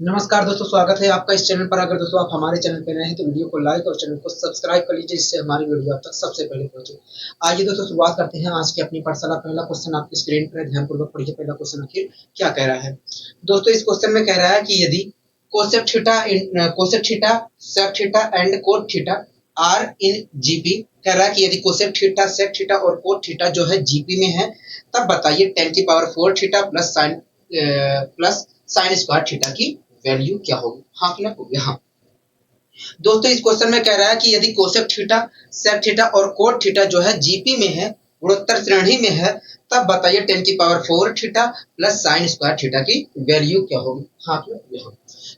नमस्कार दोस्तों, स्वागत है आपका इस चैनल पर। अगर दोस्तों आप हमारे चैनल पर नए हैं तो वीडियो को लाइक और चैनल को सब्सक्राइब कर लीजिए, जिससे हमारी वीडियो आप तक सबसे पहले पहुंचे। आइए दोस्तों शुरुआत करते हैं आज की अपनी पाठशाला। पहला क्वेश्चन आपकी स्क्रीन पर है, ध्यानपूर्वक पढ़िए। पहला क्वेश्चन आखिर क्या कह रहा है दोस्तों? इस क्वेश्चन में कह रहा है कि यदि cosec theta sec theta and cot theta are in GP, कह रहा है कि यदि कोसेक थीटा सेक थीटा और कोट थीटा जो है जीपी में है, तब बताइए 10⁴ theta plus sine square theta की वैल्यू क्या होगी। हाँ कि ना? हाँ दोस्तों, इस क्वेश्चन में कह रहा है कि यदि कोसेक थीटा सेक थीटा और कोट थीटा जो है जीपी में है, गुणोत्तर श्रेणी में है, तब बताइए 10⁴ theta plus sine square theta की वैल्यू क्या होगी। हाँ कि ना?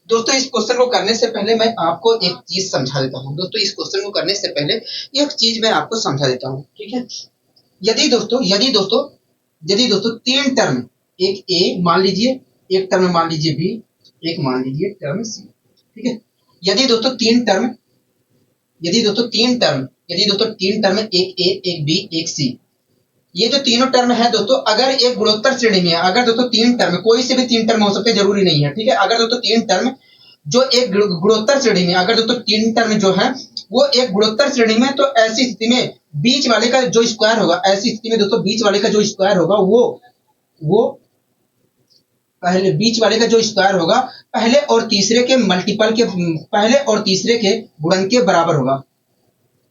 दोस्तों, इस क्वेश्चन को करने से पहले मैं आपको एक चीज समझा देता हूँ। दोस्तों, इस क्वेश्चन को करने से पहले एक चीज मैं आपको समझा देता हूँ, ठीक है? यदि दोस्तों तीन टर्म, एक ए मान लीजिए, एक टर्म मान लीजिए बी, एक मान लीजिए टर्म सी, ठीक है? यदि दोस्तों तीन टर्म एक ए एक बी एक सी, ये जो तीनों टर्म है दोस्तों, अगर एक गुणोत्तर श्रेणी में है, अगर दोस्तों तीन टर्म, कोई से भी तीन टर्म हो सकते हैं, जरूरी नहीं है, ठीक है? अगर दोस्तों तीन टर्म जो एक गुणोत्तर श्रेणी में, अगर दोस्तों तीन टर्म जो है वो एक गुणोत्तर श्रेणी में, तो ऐसी स्थिति में बीच वाले का जो स्क्वायर होगा, ऐसी स्थिति में दोस्तों बीच वाले का जो स्क्वायर होगा वो पहले बीच वाले का जो स्क्वायर होगा पहले और तीसरे के मल्टीपल के, पहले और तीसरे के गुणन के बराबर होगा।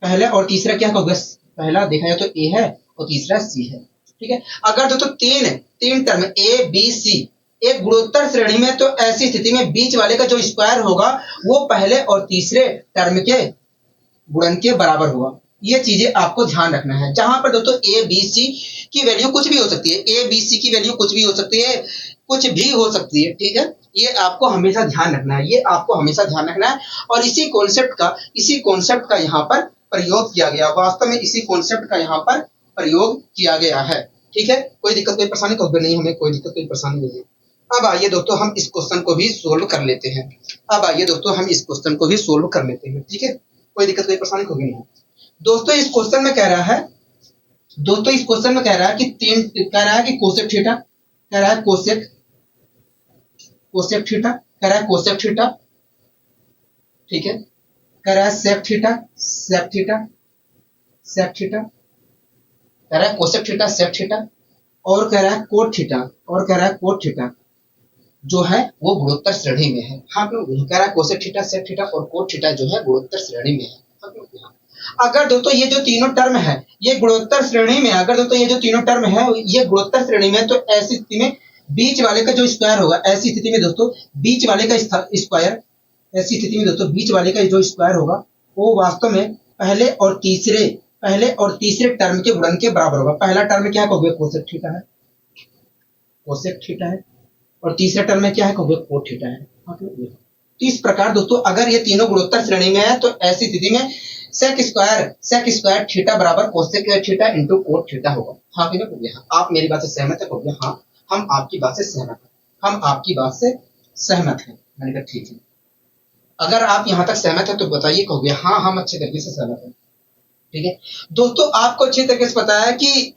पहले और तीसरा क्या होगा? पहला देखा जाए तो ए है और तीसरा सी है, ठीक है? अगर दोस्तों तीन टर्म ए बी सी एक गुणोत्तर श्रेणी में, तो ऐसी स्थिति में बीच वाले का जो स्क्वायर होगा वो पहले और तीसरे टर्म के गुणन के बराबर होगा। ये चीजें आपको ध्यान रखना है। जहां पर दोस्तों ए बी सी की वैल्यू कुछ भी हो सकती है, ए बी सी की वैल्यू कुछ भी हो सकती है, कुछ भी हो सकती है, ठीक है? ये आपको हमेशा ध्यान रखना है, ये आपको हमेशा ध्यान रखना है। और इसी कॉन्सेप्ट का यहाँ पर प्रयोग किया गया, वास्तव में इसी कॉन्सेप्ट का यहाँ पर प्रयोग किया गया है, ठीक है? कोई दिक्कत कोई परेशानी कभी नहीं, हमें कोई दिक्कत कोई परेशानी नहीं है। अब आइए दोस्तों हम इस क्वेश्चन को भी सोल्व कर लेते हैं। ठीक है? कोई दिक्कत कोई परेशानी होगी नहीं। दोस्तों, इस क्वेश्चन में कह रहा है कि कह रहा है कि कोसेक थीटा, कह रहा है कोसेक थीटा, ठीक है? कह रहा है सेक थीटा, कह रहा है कोसेक थीटा सेक थीटा, और कह रहा है कोट थीटा जो है वो गुणोत्तर श्रेणी में है। हाँ, कह रहा है कोसेक थीटा सेक थीटा और कोट थीटा जो है गुणोत्तर श्रेणी में है। अगर दोस्तों ये जो तीनों टर्म है ये गुणोत्तर श्रेणी में, तो ऐसी स्थिति में बीच वाले का जो स्क्वायर होगा, ऐसी स्थिति में दोस्तों बीच वाले का जो स्क्वायर होगा वो वास्तव में पहले और तीसरे टर्म के गुणन के बराबर होगा। पहला टर्म क्या है? कोसेक थीटा है, और तीसरा टर्म में क्या है? कोट थीटा है। तो इस प्रकार दोस्तों अगर ये तीनों गुणोत्तर श्रेणी में है, तो ऐसी स्थिति में सेक स्क्वायर थीटा बराबर cosec theta into cot theta होगा। हाँ कि नहीं? आप मेरी बात से सहमत है? हाँ, हम आपकी बात से सहमत हैं। मैंने कहा ठीक है। अगर आप यहाँ तक सहमत है तो बताइए, कहोगे हाँ हम अच्छे तरीके से सहमत हैं, ठीक है? दोस्तों, आपको अच्छी तरीके से पता है कि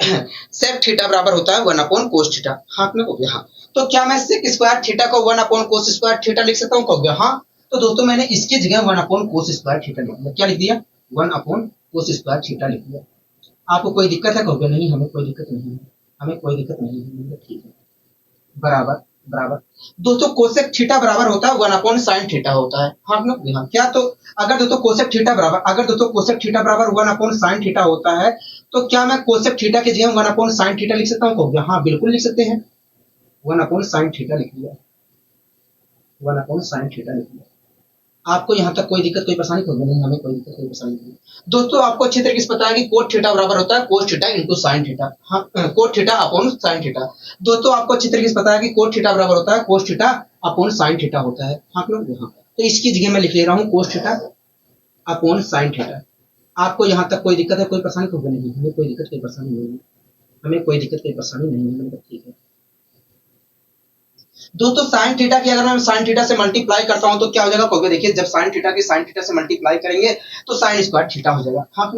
सेक थीटा बराबर होता है 1/cos थीटा। हाँ कि नहीं? हाँ, तो क्या मैं सेक स्क्वायर थीटा को 1/cos स्क्वायर थीटा लिख सकता हूँ? कहोगे हाँ। तो दोस्तों मैंने इसकी जगह 1/cos स्क्वायर थीटा लिख दिया। क्या लिख दिया? 1/cos स्क्वायर थीटा लिख दिया। आपको कोई दिक्कत है? कहोगे नहीं, हमें कोई दिक्कत नहीं है। ठीक है, बराबर। दोस्तों कोसेक थीटा बराबर होता है 1/sin थीटा होता है। हाँ ना? हाँ। क्या? तो अगर दोस्तों कोसेक थीटा बराबर 1/sin थीटा होता है, तो क्या मैं कोसेक थीटा की जगह 1/sin थीटा लिख सकता हूँ? हाँ, बिल्कुल लिख सकते हैं। 1/sin थीटा लिख लिया। आपको यहाँ तक कोई दिक्कत कोई परेशानी नहीं? हमें कोई दिक्कत कोई परेशानी नहीं। दोस्तों, आपको अच्छे तरीके से पता है कि कोट थीटा बराबर होता है cos theta into sine theta. हाँ, cot theta upon sine theta. दोस्तों, आपको अच्छे तरीके से पता है कि कोट थीटा बराबर होता है cos theta upon sine theta होता है। हाँ लोग? हाँ। तो इसकी जगह मैं लिख ले रहा हूँ cos theta upon sine theta. आपको यहाँ तक कोई दिक्कत है कोई परेशानी नहीं? हमें कोई दिक्कत कोई परेशानी नहीं है। ठीक है दोस्तों, साइन थीटा की अगर मैं साइन थीटा से मल्टीप्लाई करता हूं तो क्या हो जाएगा? कहोगे देखिए, जब साइन थीटा की साइन थीटा से मल्टीप्लाई करेंगे तो साइन स्क्वायर थीटा हो जाएगा। हाँ,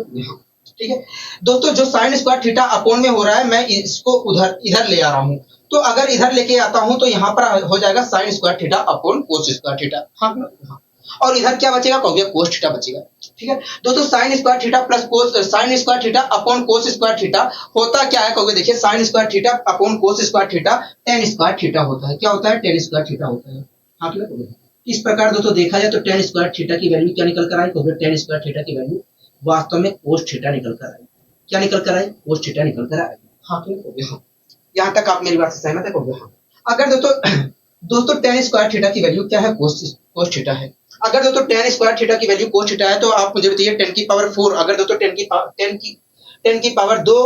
ठीक है दोस्तों, जो साइन स्क्वायर थीटा अपॉन में हो रहा है, मैं इसको इधर ले आ रहा हूं, तो अगर इधर लेके आता हूं तो यहाँ पर हो जाएगा साइन स्क्वायर थीटा अपॉन कोस स्क्वायर थीटा। हाँ हाँ। और इधर क्या बचेगा, कहोगे कोस थीटा बचेगा। ठीक है दोस्तों, साइन स्क्वायर थीटा प्लस कोस, साइन स्क्वायर थीटा अपॉन कोस स्क्वायर थीटा होता क्या है, कहोगे देखिए साइन स्क्वायर थीटा अपॉन कोस square theta tan square theta होता है। क्या होता है, टेन स्क्वायर थीटा होता है। हाँ इस प्रकार दोस्तों देखा जाए तो टेन स्क्वायर थीटा की वैल्यू क्या निकल कर आई, कहोगे टेन स्क्वायर थीटा की वैल्यू वास्तव में कोस थीटा निकल कर आई। क्या निकल कर आई, कोस थीटा निकल कर आई। हाँ हाँ, यहाँ तक आप मेरी बात से सहमत है, कहोगे हाँ। अगर दोस्तों टेन स्क्वायर थीटा की वैल्यू क्या है, कोस थीटा है। अगर दोस्तों टेन स्क्वायर थीटा की वैल्यू कोस थीटा है तो आप मुझे बताइए टेन की पावर 4, अगर दोस्तों टेन की पावर 2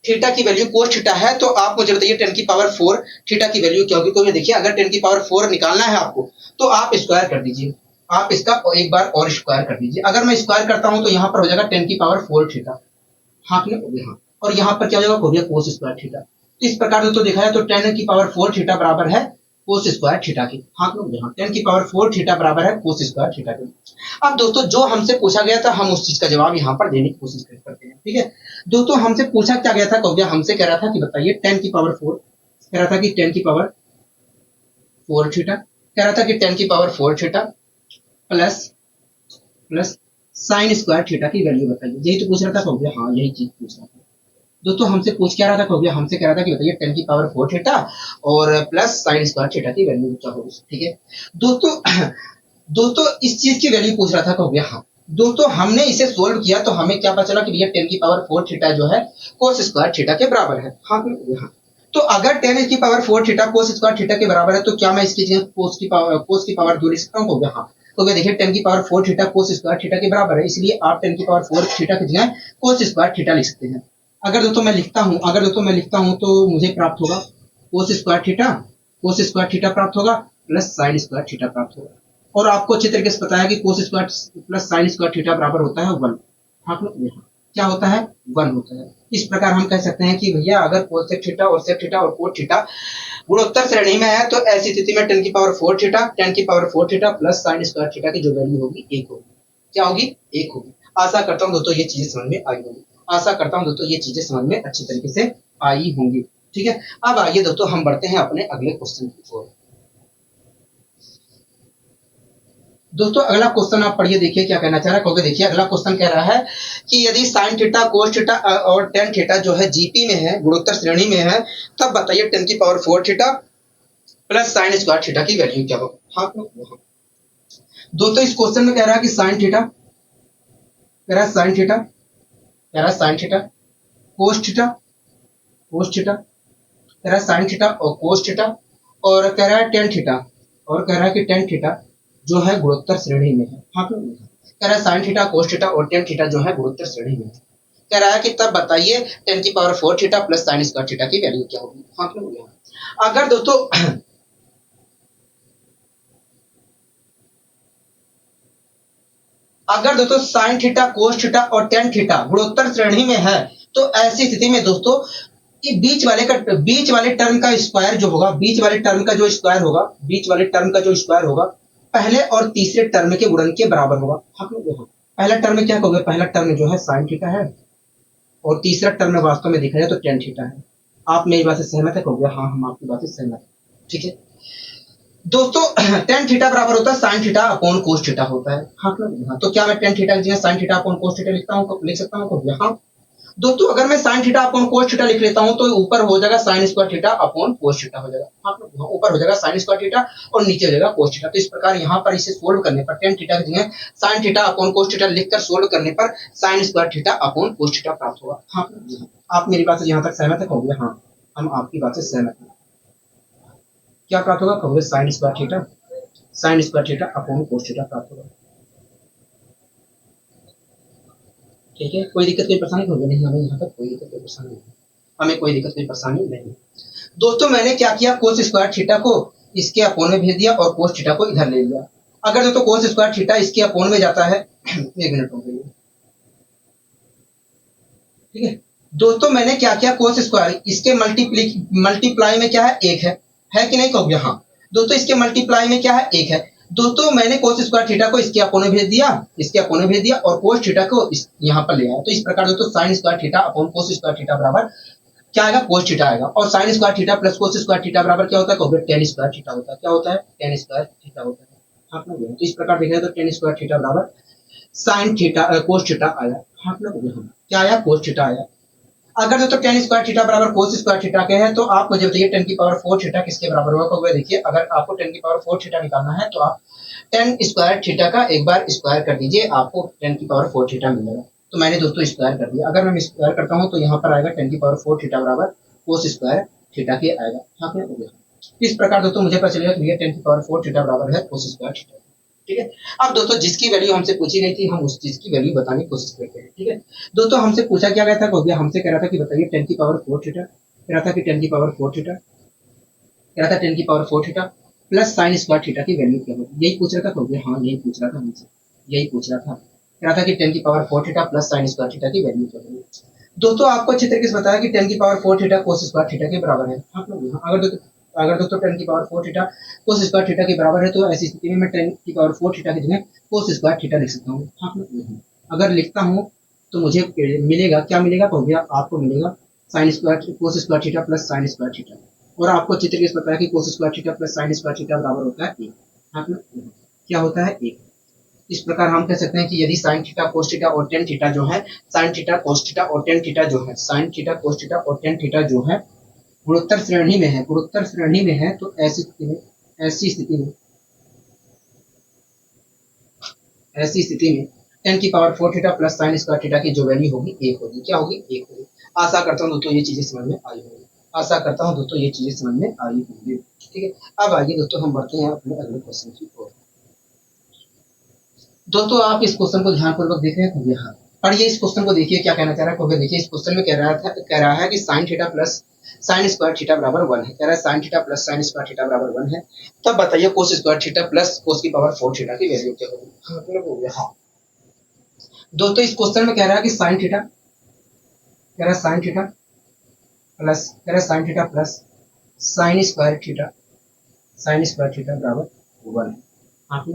थीटा की वैल्यू कोस थीटा है तो आप मुझे बताइए टेन की पावर 4 थीटा की वैल्यू क्या होगी। तो देखिए अगर टेन की पावर 4 निकालना है आपको तो आप स्क्वायर कर दीजिए, आप इसका एक बार और स्क्वायर कर दीजिए। अगर मैं स्क्वायर करता हूं तो यहाँ पर हो जाएगा टेन की पावर 4 थीटा। हाँ हाँ, और यहाँ पर क्या हो जाएगा, कोस स्क्वायर थीटा। इस प्रकार दोस्तों देखा जाए तो टेन की पावर 4 थीटा बराबर है कोस स्क्वायर थीटा की। हाँ यहाँ टेन की पावर 4 थीटा बराबर है कोस स्क्वायर थीटा की। अब दोस्तों जो हमसे पूछा गया था हम उस चीज का जवाब यहाँ पर देने की कोशिश करते हैं। ठीक है दोस्तों, हमसे पूछा क्या गया था, कहोगे हमसे कह रहा था कि बताइए टेन की पावर 4, कह रहा था कि टेन की पावर 4 थीटा, कह रहा था कि टेन की power 4 theta plus sine square theta की वैल्यू बताइए। यही तो पूछ रहा था, कहोगे हाँ यही चीज पूछ रहा था। दोस्तों हमसे पूछ क्या रहा था, कहोगे हमसे कह रहा था कि बताइए टेन की पावर 4 थीटा और प्लस साइन स्क्वायर थीटा की वैल्यू क्या होगी। ठीक है दोस्तों इस चीज की वैल्यू पूछ रहा था, कहोगे हाँ। दोस्तों हमने इसे सोल्व किया तो हमें क्या पता चला कि भैया टेन की पावर 4 थीटा जो है कोस स्क्वायर थीटा के बराबर है। हाँ हाँ, तो अगर टेन की power 4 theta cos square theta के बराबर है तो क्या मैं इसकी जगह कोस की पावर 2 लिख सकता हूँ, कहोगे हाँ। तो देखिए टेन की power 4 theta cos square theta के बराबर है, इसलिए आप टेन की पावर 4 थीटा की जगह कोस स्क्वायर थीटा लिख सकते हैं। अगर दोस्तों मैं लिखता हूं तो मुझे प्राप्त होगा कोस स्क्वायर थीटा प्राप्त होगा प्लस साइन स्क्वायर थीटा प्राप्त होगा। और आपको अच्छे तरीके से पता है कि cos square plus sine square theta बराबर होता है 1। हाँ क्या होता है, 1 होता है। इस प्रकार हम कह सकते हैं कि भैया अगर कोसेक थीटा और सेक थीटा और कोट थीटा गुणोत्तर श्रेणी में है तो ऐसी स्थिति में टेन की power 4 theta plus sine square theta की जो वैल्यू होगी 1 होगी। क्या होगी, 1 होगी। आशा करता हूं दोस्तों ये चीजें समझ में आई होंगी। आशा करता हूं दोस्तों ये चीजें समझ में अच्छी तरीके से आई होंगी। ठीक है, अब आइए दोस्तों हम बढ़ते हैं अपने अगले क्वेश्चन की ओर। दोस्तों अगला क्वेश्चन आप पढ़िए, देखिए क्या कहना चाह रहा है, क्योंकि देखिए अगला क्वेश्चन कह रहा है कि यदि साइन थीटा कोस थीटा और टेन थीटा जो है जीपी में है, गुणोत्तर श्रेणी में है, तब बताइए टेन की power 4 theta plus sine square theta की वैल्यू क्या होगी। हाँ दोस्तों इस क्वेश्चन में कह रहा है कि साइन थीटा, कह रहा है साइन थीटा, कह रहा है साइन थीटा कोस थीटा, कह रहा है साइन थीटा और कोस थीटा, और कह रहा है टेन थीटा, और कह रहा है कि टेन थीटा जो है गुणोत्तर श्रेणी में है। हाँ कह रहा है साइन थीटा कोस थीटा और टेन थीटा जो है गुणोत्तर श्रेणी में है। कह रहा है कि तब बताइए टेन की power 4 theta plus sine square theta की वैल्यू क्या होगी। हाँ अगर दोस्तों साइन थीटा कोस थीटा और टेन थीटा गुणोत्तर श्रेणी में है तो ऐसी स्थिति में दोस्तों कि बीच वाले टर्म का स्क्वायर जो होगा, बीच वाले टर्म का जो स्क्वायर होगा पहले और तीसरे टर्म के गुणन के बराबर होगा। पहला टर्म में क्या कहोगे, पहला टर्म जो है साइन थीटा है और तीसरा टर्म वास्तव में देखा जाए तो टेन थीटा है। आप मेरी बात से सहमत है, कहोगे हाँ हम आपकी बात से सहमत है। ठीक है दोस्तों टेन थीटा बराबर होता है sine theta upon cos theta होता है। हाँ तो क्या मैं टेन थीटा की जगह sine theta upon cos theta लिख सकता हूँ। हाँ दोस्तों अगर मैं sine theta upon cos theta लिख लेता हूं तो ऊपर हो जाएगा sign square theta upon cos theta हो जाएगा। हाँ ऊपर हो जाएगा साइन स्क्वायर थीटा और नीचे हो जाएगा कोस थीटा। तो इस प्रकार यहाँ पर इसे सोल्व करने पर टेन थीटा की जगह sine theta upon cos theta लिखकर सोल्व करने पर sign square theta upon cos theta प्राप्त होगा। हाँ आप मेरी बात से यहाँ तक सहमत है, कहोगे हाँ हम आपकी बात से सहमत हैं। क्या प्राप्त होगा, कहोगे sign square theta upon cos theta प्राप्त होगा। ठीक है, कोई दिक्कत कोई परेशानी होगी नहीं, हमें यहाँ तक कोई दिक्कत कोई परेशानी नहीं, हमें कोई दिक्कत कोई परेशानी नहीं। दोस्तों मैंने क्या किया, कोस स्क्वायर थीटा को इसके अपोन में भेज दिया और कोस थीटा को इधर ले लिया। अगर दोस्तों कोस स्क्वायर थीटा इसके अपोन में जाता है एक मिनट हो गई। ठीक है दोस्तों मैंने क्या किया, कोस स्क्वायर इसके मल्टीप्लाई में क्या है, एक है कि नहीं, कहोगे हाँ। दोस्तों इसके मल्टीप्लाई में क्या है, एक है। दोस्तों मैंने कोस स्क्वायर थीटा को इसके अपोन में भेज दिया और कोस थीटा को यहाँ पर ले आया। तो इस प्रकार दोस्तों साइन स्क्वायर थीटा अपॉन कोस स्क्वायर थीटा बराबर क्या आएगा, कोस थीटा आएगा। और साइन स्क्वायर थीटा प्लस कोस स्क्वायर थीटा बराबर क्या होता है, टेन स्क्वायर थीटा होता है। क्या होता है, टेन स्क्वायर थीटा होता है। हाँ लोग, तो इस प्रकार देखें तो टेन स्क्वायर थीटा बराबर साइन थीटा कोस थीटा आया। हाँ लोग, क्या आया, कोस थीटा आया। अगर दोस्तों टेन स्क्वायर थीटा बराबर कोस स्क्वायर थीटा के हैं तो आप मुझे बताइए टेन की पावर फोर थीटा किसके बराबर होगा। तो देखिए अगर आपको टेन की पावर फोर थीटा निकालना है तो आप टेन स्क्वायर थीटा का एक बार स्क्वायर कर दीजिए, आपको टेन की पावर फोर थीटा मिलेगा। तो मैंने दोस्तों स्क्वायर कर दिया। अगर मैं स्क्वायर करता हूँ तो यहाँ पर आएगा टेन की पावर फोर थीटा बराबर कोस स्क्वायर थीटा के आएगा। हाँ क्या हो गया। इस प्रकार दोस्तों मुझे पता चलेगा कि टेन की पावर फोर थीटा बराबर है कोस स्क्वायर थीटा। ठीक है। अब दोस्तों जिसकी वैल्यू हमसे पूछी गई थी हम उस चीज की वैल्यू बताने की कोशिश करते हैं। ठीक है। दोस्तों हमसे पूछा क्या गया था, हमसे कह रहा था कि बताइए टेन की पावर फोर थीटा, कह रहा था कि टेन की पावर फोर थीटा, कह रहा था टेन की power four theta plus sine square theta की वैल्यू क्या होगी। यही पूछ रहा था। हाँ यही पूछ रहा था हमसे, यही पूछ रहा था। कह रहा था कि टेन की power four theta plus sine square theta की वैल्यू क्या होगी। दोस्तों आपको अच्छे तरीके से बताया कि टेन की power four theta cos square theta के बराबर है। आप लोग अगर दोस्तों टेन की power four theta cos square theta के बराबर है तो ऐसी स्थिति में मैं टेन की पावर फोर थीटा की जगह कोस स्क्वायर थीटा लिख सकता हूँ। आप लोग अगर लिखता हूँ तो मुझे मिलेगा, क्या मिलेगा, तो गया आपको मिलेगा साइन स्क्वायर कोस square theta plus sine square theta. और आपको अच्छे तरीके से पता है कि कोस square theta plus sine square theta बराबर होता है एक। आप लोग क्या होता है, एक। इस प्रकार हम कह सकते हैं कि यदि साइन थीटा कोस थीटा और टेन थीटा जो है, साइन थीटा कोस थीटा और टेन थीटा जो है, साइन थीटा कोस थीटा और टेन थीटा जो है गुणोत्तर श्रेणी में है, गुणोत्तर श्रेणी में है, तो ऐसी स्थिति में टेन की power four theta plus sine square theta की जो वैल्यू होगी एक होगी। क्या होगी, एक होगी। आशा करता हूँ दोस्तों ये चीजें समझ में आई होगी। आशा करता हूँ दोस्तों ये चीजें समझ में आई होंगी। ठीक है। अब आइए दोस्तों हम बढ़ते हैं अपने अगले क्वेश्चन की ओर। दोस्तों आप इस क्वेश्चन को ध्यानपूर्वक देख रहे हैं। यहाँ पढ़िए इस क्वेश्चन को, देखिए क्या कहना चाह रहा है। देखिए इस क्वेश्चन में कह रहा है कि sign theta plus sine square theta बराबर वन है। कह रहा है sign theta plus sine square theta बराबर वन है। तब बताइए कोस स्क्वायर थीटा प्लस कोस की पावर फोर थीटा की वैल्यू क्या होगी। हाँ दोस्तों इस क्वेश्चन में कह रहा है कि साइन थीटा, कह रहा है साइन थीटा प्लस, कह रहा है sign theta plus sine square theta बराबर वन है। आपने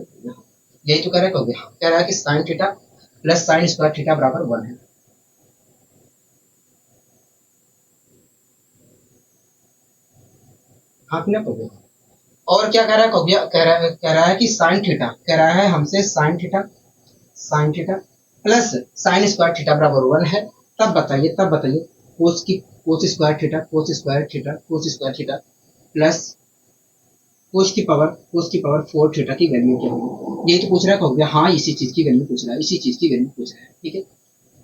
यही तो कह रहा है। कह रहा है कि sign theta plus sine square theta बराबर वन है। आपने और क्या कह रहा है, कह रहा है कि साइन थीटा, कह रहा है हमसे sign theta plus sine square theta बराबर वन है। तब बताइए कोस स्क्वायर थीटा प्लस कोस की पावर फोर थीटा की वैल्यू क्या होगी। यही तो पूछ रहा है। हाँ इसी चीज की वैल्यू पूछ रहा है, ठीक है।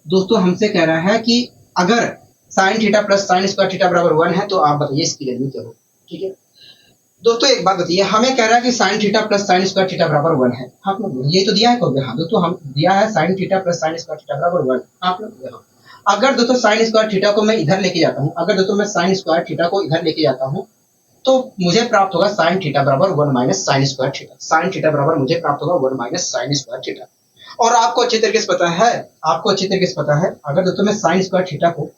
दोस्तों हमसे कह रहा है कि अगर sign theta plus sine square theta बराबर वन है तो आप बताइए इसकी वैल्यू क्या होगी। ठीक है। दोस्तों एक बात बताइए, हमें कह रहा है कि sign theta plus sine square theta बराबर वन है। आप लोग ये तो दिया है। हाँ दोस्तों हम दिया है sign theta plus sine square theta बराबर वन। आप लोग अगर दोस्तों साइन स्क्वायर थीटा को मैं इधर लेके जाता हूँ, अगर दोस्तों मैं साइन स्क्वायर थीटा को इधर लेके जाता हूँ तो मुझे प्राप्त होगा साइन थीटा बराबर one minus sign square theta. Sine theta बराबर मुझे प्राप्त होगा one minus sign square theta. और आपको अच्छे तरीके से पता है, अगर दोस्तों मैं साइन स्क्वायर थीटा को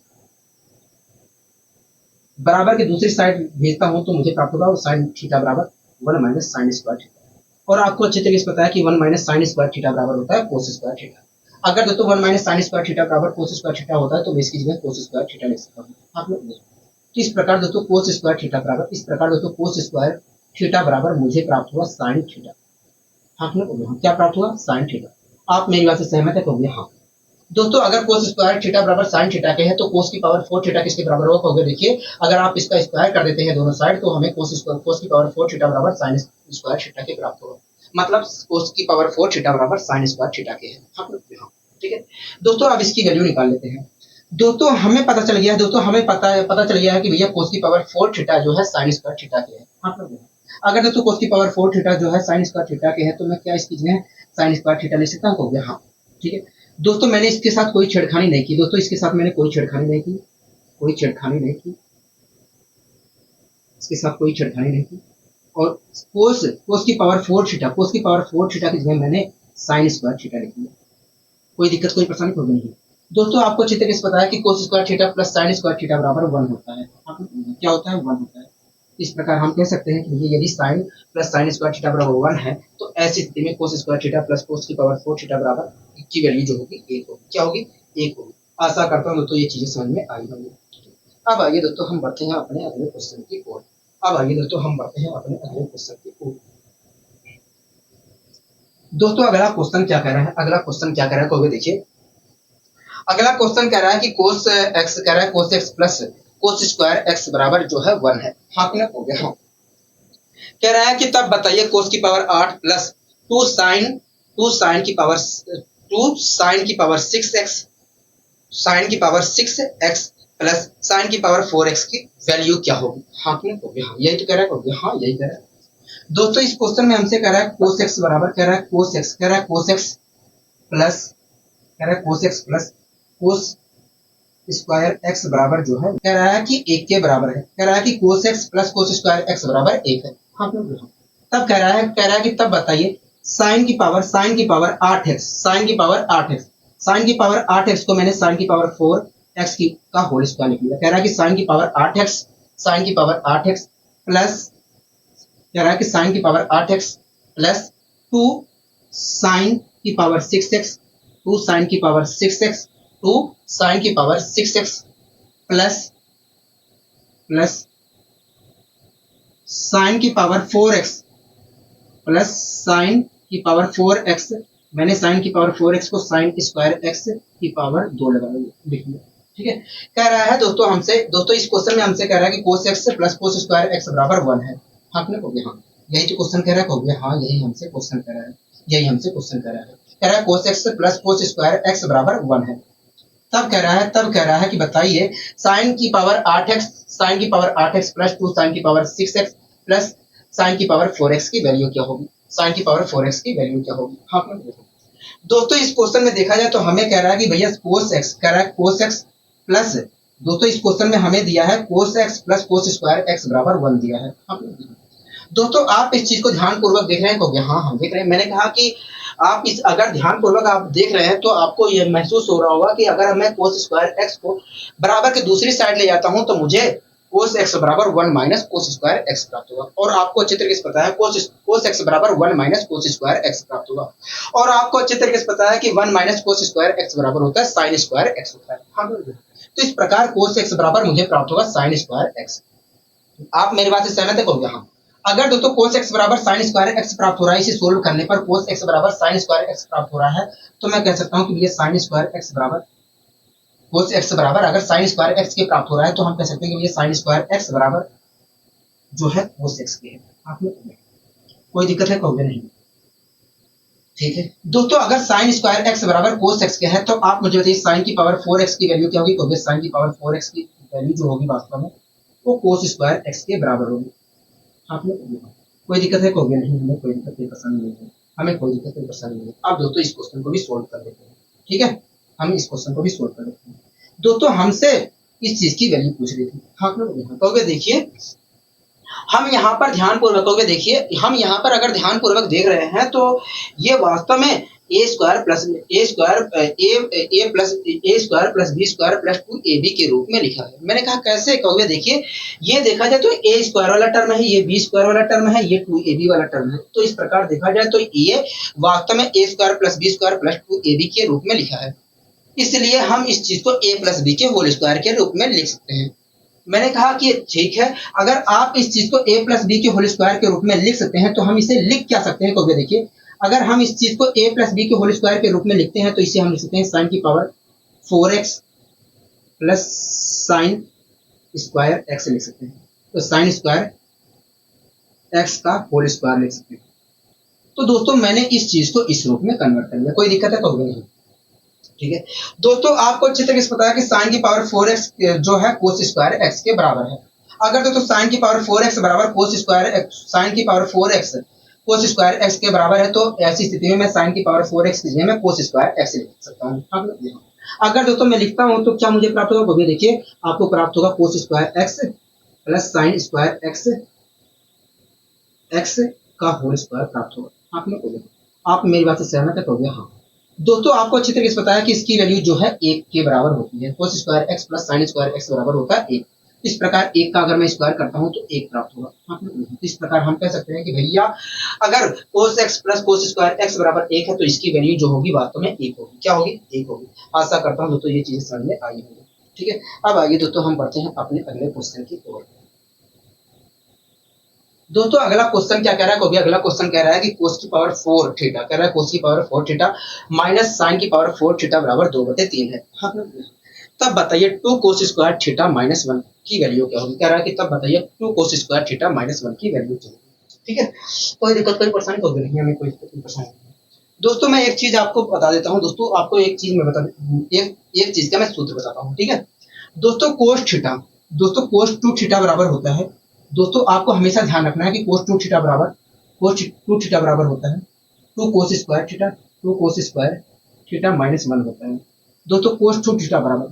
बराबर की दूसरी साइड भेजता हूं तो मुझे प्राप्त होगा साइन थीटा बराबर one minus sign square theta. और आपको अच्छे तरीके से पता है कि one minus sign square theta बराबर होता है कोस स्क्वायर थीटा। अगर दोस्तों one minus sign square theta बराबर कोस स्क्वायर थीटा होता है तो मैं इसकी जगह कोस स्क्वायर थीटा लिख सकता हूँ। आप लोग तो इस प्रकार दोस्तों कोस स्क्वायर थीटा बराबर मुझे प्राप्त हुआ साइन थीटा। हाँ क्या प्राप्त हुआ, साइन थीटा। आप मेरी बात से सहमत है। हाँ दोस्तों अगर कोस स्क्वायर थीटा बराबर साइन थीटा के हैं तो कोस की पावर फोर थीटा किसके बराबर होगा। देखिए अगर आप इसका स्क्वायर कर देते हैं दोनों साइड तो हमें कोस की पावर फोर थीटा बराबर साइन स्क्वायर थीटा के प्राप्त होगा। मतलब कोस की पावर फोर थीटा बराबर साइन स्क्वायर थीटा के है। ठीक है दोस्तों अब इसकी वैल्यू निकाल लेते हैं। दोस्तों हमें पता चल गया है कि भैया कोस की पावर फोर थीटा जो है साइन स्क्वायर थीटा के है। अगर दोस्तों कोस की पावर फोर थीटा जो है साइन स्क्वायर थीटा के है तो मैं क्या इसकी जगह साइन स्क्वायर थीटा लिख सकता हूँ। हाँ ठीक है दोस्तों मैंने इसके साथ कोई छेड़खानी नहीं की। इसके साथ मैंने कोई छेड़खानी नहीं की। और कोस की पावर फोर थीटा की जगह मैंने साइन स्क्वायर थीटा लिख दिया। कोई दिक्कत कोई परेशानी होगी नहीं। दोस्तों आपको अच्छी तरीके से पता है कि कोस square theta plus sine square theta बराबर वन होता है। क्या होता है, वन होता है। इस प्रकार हम कह सकते हैं कि यदि sine plus sine square theta बराबर वन है तो ऐसी स्थिति में cos square theta plus cos की पावर फोर थीटा बराबर की वैल्यू जो होगी एक होगी। क्या होगी, एक होगी। आशा करता हूँ दोस्तों ये चीजें समझ में आई होंगी। अब आइए दोस्तों हम बढ़ते हैं अपने अगले क्वेश्चन की ओर। अब आइए दोस्तों हम बढ़ते हैं अपने अगले क्वेश्चन की ओर। दोस्तों अगला क्वेश्चन क्या कह रहा है, अगला क्वेश्चन क्या कह रहा है तो देखिए, अगला क्वेश्चन कह रहा है कि कोस एक्स कह रहा है cos x plus cos square x बराबर जो है 1 है। हाँ कि ना, हो गया। हाँ, कह रहा है कि तब बताइए कोस की पावर 8 प्लस टू साइन की पावर 6 एक्स साइन की पावर 6 एक्स प्लस साइन की पावर 4 एक्स की वैल्यू क्या होगी। हाँ कि ना, हो गया। हाँ, यही तो कह रहा है, हो गया। हाँ, यही कह रहा है दोस्तों। इस क्वेश्चन में हमसे कह रहा है कोस एक्स बराबर कह रहा है कोस एक्स कह रहा है कोस एक्स प्लस कह रहा है cos x plus cos square x बराबर जो है कह रहा है कि 1 के बराबर है। कह रहा है कि cos x plus cos square x बराबर 1 है। हाँ, तब कह रहा है कि तब बताइए साइन की पावर 8 एक्स साइन की पावर 8 एक्स को मैंने साइन की पावर 4 एक्स की का होल स्क्वायर लिख लिया। कह रहा है कि साइन की पावर 8 एक्स प्लस कह रहा है कि साइन की पावर 8 एक्स प्लस 2 साइन की पावर 6 एक्स 2 साइन की पावर 6 एक्स 2 साइन की power 6 x plus plus sign की पावर 4 एक्स प्लस साइन की पावर 4 एक्स मैंने साइन की पावर 4 एक्स को साइन स्क्वायर एक्स की पावर 2 लगा लिख लिया। ठीक है, कह रहा है दोस्तों हमसे, दोस्तों इस क्वेश्चन में हमसे कह रहा है कि cos x plus cos square x बराबर 1 है। हाँ, आपने हो गया। हाँ, यही तो क्वेश्चन कह रहा है, हो गया। हाँ, यही हमसे क्वेश्चन कह रहा है, यही हमसे क्वेश्चन कह रहा है। कह रहा है cos x plus cos square x बराबर 1 है। तब कह रहा है कि बताइए साइन की पावर 8 एक्स प्लस 2 साइन की पावर 6 एक्स प्लस साइन की पावर 4 एक्स की वैल्यू क्या होगी। साइन की पावर 4 एक्स की वैल्यू क्या होगी। हाँ, दोस्तों इस क्वेश्चन में देखा जाए तो हमें कह रहा है कि भैया कोस एक्स कह रहा है कोस एक्स प्लस, दोस्तों इस क्वेश्चन में हमें दिया है cos x plus cos square x बराबर 1 दिया है। दोस्तों आप इस चीज को ध्यान पूर्वक देख रहे हैं क्योंकि हाँ हम देख रहे हैं। मैंने कहा कि आप इस अगर ध्यान पूर्वक आप देख रहे हैं तो आपको यह महसूस हो रहा होगा कि अगर मैं कोस स्क्वायर एक्स को बराबर के दूसरी साइड ले जाता हूं तो मुझे कोस एक्स बराबर 1 माइनस कोस स्क्वायर एक्स प्राप्त होगा। और आपको अच्छे तरीके से पता है कोस एक्स बराबर 1 माइनस कोस स्क्वायर एक्स प्राप्त होगा। और आपको अच्छे तरीके से पता है कि 1 माइनस कोस स्क्वायर एक्स बराबर होता है साइन स्क्वायर एक्स होता है। हाँ, तो इस प्रकार कोस एक्स बराबर मुझे प्राप्त होगा साइन स्क्वायर एक्स। आप मेरी बात से सहमत है कहोगे हाँ। अगर दोस्तों कोस एक्स बराबर साइन स्क्वायर एक्स प्राप्त हो रहा है, इसे सोल्व करने पर कोस एक्स बराबर साइन स्क्वायर एक्स प्राप्त हो रहा है, तो मैं कह सकता हूं कि ये साइन स्क्वायर एक्स बराबर कोस एक्स बराबर अगर साइन स्क्वायर एक्स के प्राप्त हो रहा है तो हम कह सकते हैं कि ये साइन स्क्वायर एक्स बराबर जो है कोस एक्स के है। आपने कोई दिक्कत है कहोगे नहीं। ठीक है दोस्तों, अगर साइन स्क्वायर एक्स बराबर कोस एक्स के है तो आप मुझे बताइए साइन की पावर 4 एक्स की वैल्यू क्या होगी। कहोगे साइन की पावर 4 एक्स की वैल्यू जो होगी वास्तव में वो कोस स्क्वायर एक्स के बराबर होगी। आपने कोई दिक्कत है कहोगे नहीं, हमें कोई दिक्कत नहीं, परेशानी नहीं है, हमें कोई दिक्कत नहीं, परेशानी नहीं है। अब दोस्तों इस क्वेश्चन को भी सोल्व कर लेते हैं। ठीक है, हम इस क्वेश्चन को भी सोल्व कर लेते हैं। दोस्तों हमसे इस चीज की वैल्यू पूछ रही थी। हाँ, कहोगे देखिए हम यहाँ पर ध्यान पूर्वक कहोगे देखिए हम यहाँ पर अगर ध्यान पूर्वक देख रहे हैं तो ये वास्तव में A square plus B square plus 2ab के रूप में लिखा है। मैंने कहा कैसे, कहोगे देखिए ये देखा जाए तो ए स्क्वायर वाला टर्म है, ये बी स्क्वायर वाला टर्म है, ये 2ab वाला टर्म है। तो इस प्रकार देखा जाए तो ये वास्तव में A square plus B square plus 2ab के रूप में लिखा है। इसलिए हम इस चीज को ए प्लस बी के होल स्क्वायर के रूप में लिख सकते हैं। मैंने कहा कि ठीक है, अगर आप इस चीज को a प्लस बी के होल स्क्वायर के रूप में लिख सकते हैं तो हम इसे लिख क्या सकते हैं। कहोगे देखिए अगर हम इस चीज को a प्लस बी के होल स्क्वायर के रूप में लिखते हैं तो इसे हम लिख सकते हैं साइन की power 4x plus sine square x लिख सकते हैं। तो साइन स्क्वायर एक्स का होल स्क्वायर लिख सकते हैं। तो दोस्तों मैंने इस चीज को इस रूप में कन्वर्ट कर लिया। कोई दिक्कत है कहोगे नहीं। ठीक है दोस्तों, आपको अच्छे तरीके से पता है कि साइन की पावर 4x जो है कोस स्क्वायर एक्स के बराबर है। अगर दोस्तों साइन की पावर 4x बराबर कोस स्क्वायर साइन की power 4x cos square x के बराबर है तो ऐसी स्थिति में मैं साइन की पावर 4x की जगह मैं कोस स्क्वायर एक्स लिख सकता हूँ। अगर दोस्तों मैं लिखता हूँ तो क्या मुझे प्राप्त होगा, वो देखिए आपको प्राप्त होगा cos square x plus sine square x का होल स्क्वायर प्राप्त होगा। आपने आप मेरी बात से सहमत है, कहोगे हाँ। दोस्तों आपको अच्छी तरीके से पता है कि इसकी वैल्यू जो है 1 के बराबर होती है। Cos square x plus sine square x बराबर होता है 1। इस प्रकार 1 का अगर मैं स्क्वायर करता हूं तो 1 प्राप्त होगा। इस प्रकार हम कह सकते हैं कि भैया अगर cos x plus cos square x बराबर 1 है तो इसकी वैल्यू जो होगी वास्तव में 1 होगी। क्या होगी, 1 होगी। आशा करता हूं दोस्तों ये चीजें समझ में आई होंगी। ठीक है, अब आइए दोस्तों हम बढ़ते हैं अपने अगले क्वेश्चन की ओर। दोस्तों अगला क्वेश्चन क्या कह रहा है, क्योंकि अगला क्वेश्चन कह रहा है कि कोस की पावर 4 थीटा, कह रहा है कोस की पावर 4 थीटा माइनस साइन की पावर 4 थीटा बराबर 2/3 है। हाँ, तब बताइए 2 कोस स्क्वायर थीटा माइनस 1 की वैल्यू क्या होगी। कह रहा है कि तब बताइए 2 कोस स्क्वायर थीटा माइनस 1 की वैल्यू क्या होगी। ठीक है, कोई दिक्कत कोई परेशानी तो नहीं है, हमें कोई दिक्कत कोई परेशानी नहीं है। दोस्तों मैं एक चीज आपको बता देता हूँ, दोस्तों आपको एक चीज मैं बता एक चीज का मैं सूत्र बताता हूँ। ठीक है दोस्तों, कोस थीटा, दोस्तों कोस 2 थीटा बराबर होता है, दोस्तों आपको हमेशा ध्यान रखना है कि कोस 2 थीटा बराबर होता है 2 कोस स्क्वायर थीटा, 2 कोस स्क्वायर थीटा माइनस 1 होता है दोस्तों कोस 2 थीटा बराबर।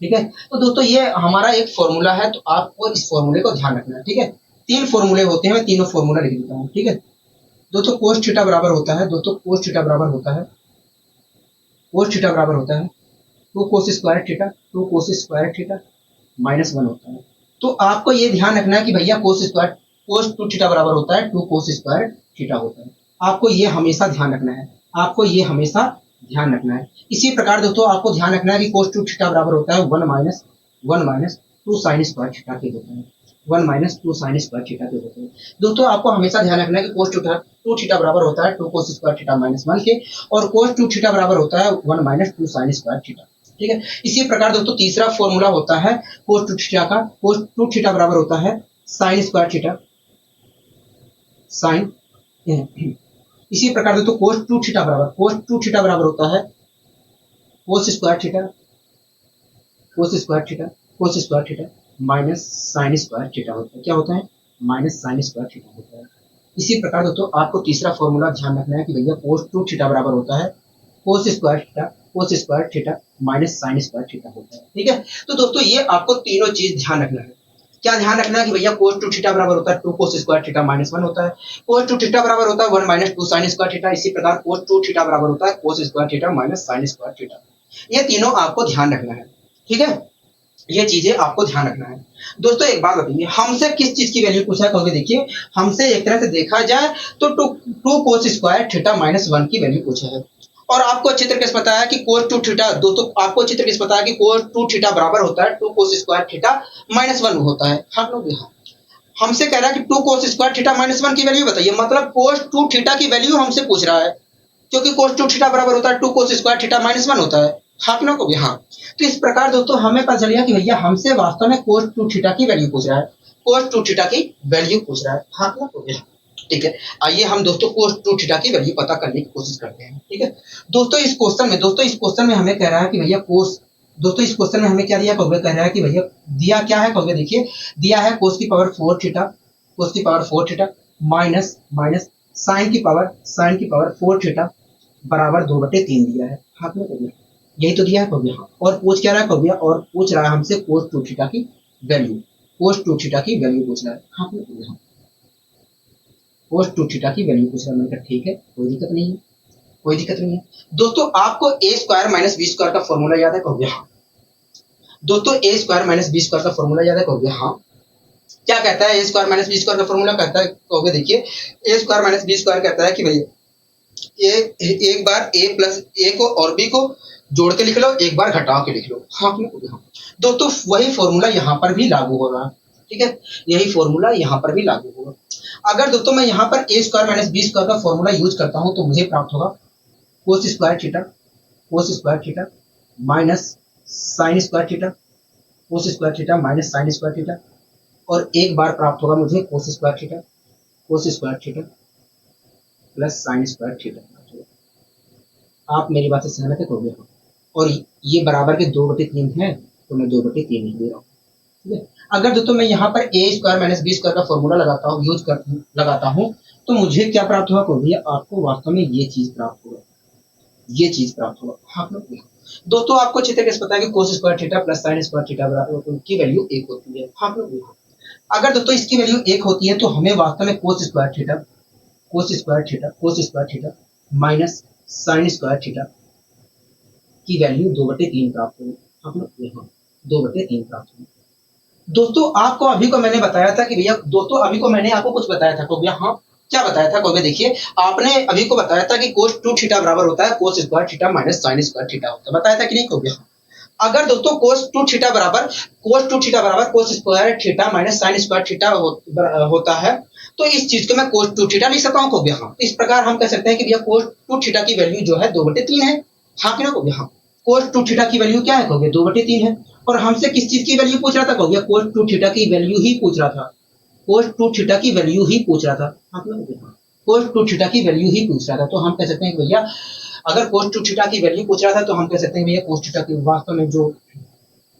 ठीक है, तो दोस्तों ये हमारा एक फॉर्मूला है, तो आपको इस फॉर्मूले को ध्यान रखना है। ठीक है, 3 फॉर्मूले होते हैं, मैं तीनों फॉर्मूला लिख देता हूँ। ठीक है दोस्तों, कोस थीटा बराबर होता है, दोस्तों कोस थीटा बराबर होता है, कोस थीटा बराबर होता है 2 कोस स्क्वायर थीटा, 2 कोस स्क्वायर थीटा माइनस 1 होता है। तो आपको ये ध्यान रखना है कि भैया कोस 2 थीटा बराबर होता है 2 कोस स्क्वायर थीटा होता है। आपको ये हमेशा ध्यान रखना है, आपको ये हमेशा ध्यान रखना है। इसी प्रकार दोस्तों आपको ध्यान रखना है कि कोस 2 थीटा बराबर होता है 1 माइनस 2 साइन स्क्वायर थीटा के होता है, 1 माइनस 2 साइन स्क्वायर थीटा के होते हैं। दोस्तों आपको हमेशा ध्यान रखना है कि कोस 2 थीटा बराबर होता है 2 कोस स्क्वायर थीटा माइनस 1 के, और कोस 2 थीटा बराबर होता है 1 माइनस 2 साइन स्क्वायर थीटा। ठीक है, इसी प्रकार दोस्तों तीसरा फॉर्मूला होता है कोस 2 थीटा का, कोस 2 थीटा बराबर होता है साइन स्क्वायर थीटा, साइन। इसी प्रकार दोस्तों कोस 2 थीटा बराबर होता है कोस स्क्वायर थीटा, कोस square theta minus sign square theta होता है। क्या होता है, माइनस साइन स्क्वायर थीटा होता है। इसी प्रकार दोस्तों आपको तीसरा फॉर्मूला ध्यान रखना है कि भैया कोस 2 थीटा बराबर होता है कोस square theta minus sign square theta होता है। ठीक है, तो दोस्तों ये आपको तीनों चीज ध्यान रखना है। क्या ध्यान रखना है कि भैया कोस 2 थीटा बराबर होता है 2 कोस स्क्वायर थीटा माइनस 1 होता है, कोस 2 थीटा बराबर होता है 1 माइनस 2 साइन स्क्वायर थीटा। इसी प्रकार कोस 2 थीटा बराबर होता है कोस square theta minus sign square theta. ये तीनों आपको ध्यान रखना है। ठीक है, ये चीजें आपको ध्यान रखना है। दोस्तों एक बात बताइए, हमसे किस चीज की वैल्यू पूछा है, क्योंकि देखिए हमसे एक तरह से देखा जाए तो 2 कोस स्क्वायर थीटा माइनस 1 की वैल्यू पूछा है, और आपको अच्छी तरीके से पता है कि कोस 2 थीटा, दोस्तों आपको अच्छी तरीके से पता है कि कोस 2 थीटा बराबर होता है 2 कोस स्क्वायर थीटा माइनस 1 होता है। हम लोग यहाँ हमसे कह रहा है कि 2 कोस स्क्वायर थीटा माइनस 1 की वैल्यू बताइए, मतलब कोस 2 थीटा की वैल्यू हमसे पूछ रहा है, क्योंकि कोस 2 थीटा बराबर होता है 2 कोस स्क्वायर थीटा माइनस 1 होता है। हाँ लोग हो गया, हाँ। तो इस प्रकार दोस्तों हमें पता चल गया कि भैया हमसे वास्तव में कोस 2 थीटा की वैल्यू पूछ रहा है, कोस 2 थीटा की वैल्यू पूछ रहा है। हाँ लोग हो गया, ठीक है। आइए हम दोस्तों कोस 2 थीटा की वैल्यू पता करने की कोशिश करते हैं। ठीक है दोस्तों, इस क्वेश्चन में हमें कह रहा है कि भैया कोस, दोस्तों इस क्वेश्चन में हमें क्या दिया, कहोगे कह रहा है कि भैया दिया क्या है, कहोगे देखिए दिया है कोस की पावर 4 थीटा, कोस की पावर 4 थीटा माइनस साइन की पावर 4 थीटा बराबर 2/3 दिया है। हाथ में कहोगे यही तो दिया है, कहोगे हाँ। और पूछ क्या रहा है, कहोगे और पूछ रहा है हमसे कोस 2 थीटा की वैल्यू, कोस 2 थीटा की वैल्यू पूछ रहा है। हाथ में कहोगे हाँ, कोस 2 थीटा की वैल्यू पूछ रहा है। मैंने कहा ठीक है, कोई दिक्कत नहीं है, कोई दिक्कत नहीं है। दोस्तों आपको ए स्क्वायर माइनस बी स्क्वायर का फॉर्मूला याद है, कहोगे हाँ। दोस्तों ए स्क्वायर माइनस बी स्क्वायर का फॉर्मूला याद है, कहोगे हाँ। क्या कहता है ए स्क्वायर माइनस बी स्क्वायर का फॉर्मूला, कहता है कहोगे देखिए ए स्क्वायर माइनस बी स्क्वायर कहता है कि भैया एक बार ए प्लस ए को और बी को जोड़ के लिख लो, एक बार घटा के लिख लो। हाँ हाँ दोस्तों वही फॉर्मूला यहाँ पर भी लागू होगा। ठीक है, यही फॉर्मूला यहाँ पर भी लागू होगा। अगर दोस्तों मैं यहाँ पर ए स्क्वायर माइनस बी स्क्वायर का फॉर्मूला यूज करता हूँ तो मुझे प्राप्त होगा कोस square theta minus sign square theta, कोस square theta minus sign square theta, और एक बार प्राप्त होगा मुझे कोस square theta plus sine square theta. आप मेरी बात से सहमत है, कहोगे हाँ। और ये बराबर के 2/3 है, तो मैं 2/3 लिख दे रहा हूँ। ठीक है, अगर दोस्तों मैं यहाँ पर ए स्क्वायर माइनस बी स्क्वायर का फॉर्मूला लगाता हूँ तो मुझे क्या प्राप्त होगा, कहोगे आपको वास्तव में ये चीज प्राप्त होगा, ये चीज प्राप्त होगा। हाँ दोस्तों आपको अच्छी तरीके से पता है कि कोस square theta plus sine square theta की वैल्यू 1 होती है। हाँ अगर दोस्तों इसकी वैल्यू 1 होती है तो हमें वास्तव में cos square theta minus sign square theta की वैल्यू 2/3 प्राप्त होगी। हम लोग यहाँ 2/3 प्राप्त होगी। दोस्तों आपको अभी को मैंने बताया था कि भैया, दोस्तों अभी को मैंने आपको कुछ बताया था, तो भैया हाँ क्या बताया था, कहोगे देखिए आपने अभी को बताया था कि कोस 2 थीटा बराबर होता है कोस square theta minus sign square theta होता है, बताया था कि नहीं, कहोगे हाँ। अगर दोस्तों cos 2 थीटा बराबर cos square theta minus sign square theta होता है, तो इस चीज को मैं cos 2 थीटा लिख सकता हूँ को हाँ। इस प्रकार हम कह सकते हैं कि भैया cos 2 थीटा की वैल्यू जो है 2/3 है। हाँ कि ना को हाँ, cos 2 थीटा की वैल्यू क्या है कहोगे 2/3 है। और हमसे किस चीज की वैल्यू पूछ रहा था कहोगे, cos 2 थीटा की वैल्यू ही पूछ रहा था, cos 2 थीटा की वैल्यू ही पूछ रहा था। हाँ कि ना, cos 2 थीटा की वैल्यू ही पूछ रहा था। तो हम कह सकते हैं कि भैया अगर cos 2 थीटा की वैल्यू पूछ रहा था तो हम कह सकते हैं भैया cos थीटा की वास्तव में जो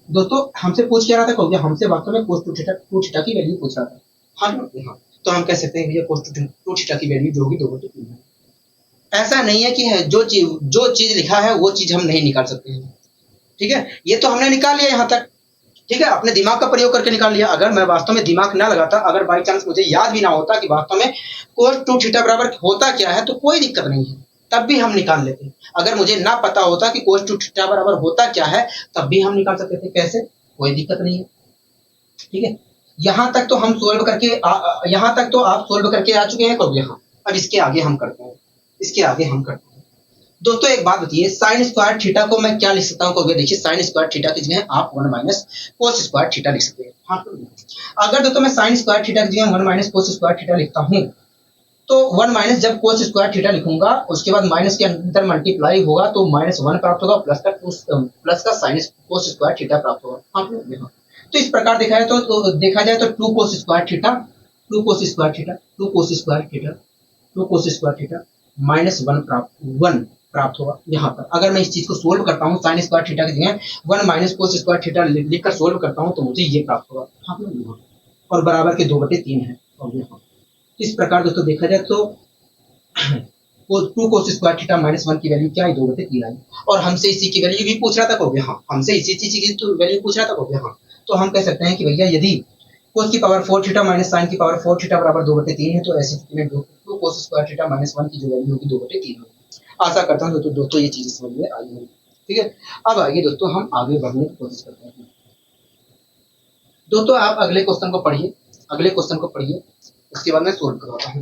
दोस्तों हमसे पूछ क्या रहा था कहोगे, हमसे वास्तव में cos 2 थीटा की वैल्यू पूछ रहा था। हाँ हाँ, तो हम कह सकते हैं भैया cos 2 थीटा की वैल्यू जो होगी 2/3 है। ऐसा नहीं है कि है जो चीज लिखा है वो चीज हम नहीं निकाल सकते हैं। ठीक है, ये तो हमने निकाल लिया यहाँ तक। ठीक है, अपने दिमाग का प्रयोग करके निकाल लिया। अगर मैं वास्तव में दिमाग ना लगाता, अगर बाई चांस मुझे याद भी ना होता कि वास्तव में cos 2 थीटा बराबर होता क्या है, तो कोई दिक्कत नहीं है, तब भी हम निकाल लेते। अगर मुझे ना पता होता कि cos 2 थीटा बराबर होता क्या है, तब भी हम निकाल सकते थे। कैसे, कोई दिक्कत नहीं है। ठीक है, यहाँ तक तो हम सोल्व करके यहाँ तक तो आप सोल्व करके आ चुके हैं कहोगे हाँ। अब इसके आगे हम करते हैं, इसके आगे हम करते हैं। दोस्तों एक बात बताइए, साइन स्क्वायर थीटा को मैं क्या लिख सकता हूँ कहोगे, देखिए साइन स्क्वायर थीटा की जगह आप 1 माइनस कोस स्क्वायर थीटा लिख सकते हैं। हाँ, अगर दोस्तों मैं साइन स्क्वायर थीटा की जगह 1 माइनस कोस स्क्वायर थीटा लिखता हूँ, तो 1 माइनस जब कोस स्क्वायर थीटा लिखूंगा उसके बाद माइनस के अंदर मल्टीप्लाई होगा तो -1 प्राप्त होगा, प्लस का साइन कोस स्क्वायर थीटा प्राप्त होगा। हाँ, तो इस प्रकार देखा जाए तो 2 कोस स्क्वायर थीटा, 2 कोस स्क्वायर थीटा, 2 कोस स्क्वायर थीटा, 2 कोस स्क्वायर थीटा -1 प्राप्त होगा यहाँ पर। अगर मैं इस चीज को सोल्व करता हूँ, साइन स्क्वायर थीटा की जगह 1 माइनस कोस स्क्वायर थीटा लिखकर सोल्व करता हूँ, तो मुझे ये प्राप्त होगा। हाँ, और बराबर के 2/3 है। और यहाँ इस प्रकार दोस्तों देखा जाए तो 2 कोस स्क्वायर थीटा -1 की वैल्यू क्या है 2/3 आई। और हमसे इसी की वैल्यू भी पूछ रहा था कहोगे हाँ, हमसे इसी चीज की तो वैल्यू पूछ रहा था कहोगे हाँ। तो हम कह सकते हैं कि भैया यदि कोस की पावर 4 थीटा माइनस साइन की पावर 4 थीटा बराबर 2/3 है, तो ऐसी स्थिति में 2 कोस स्क्वायर थीटा -1 की जो वैल्यू होगी 2/3 होगी। आशा करता हूँ दोस्तों ये चीजें समझ में आई होगी। ठीक है, अब आइए दोस्तों हम आगे बढ़ने की कोशिश करते हैं। दोस्तों आप अगले क्वेश्चन को पढ़िए, अगले क्वेश्चन को पढ़िए, उसके बाद मैं सोल्व करवाता हूँ।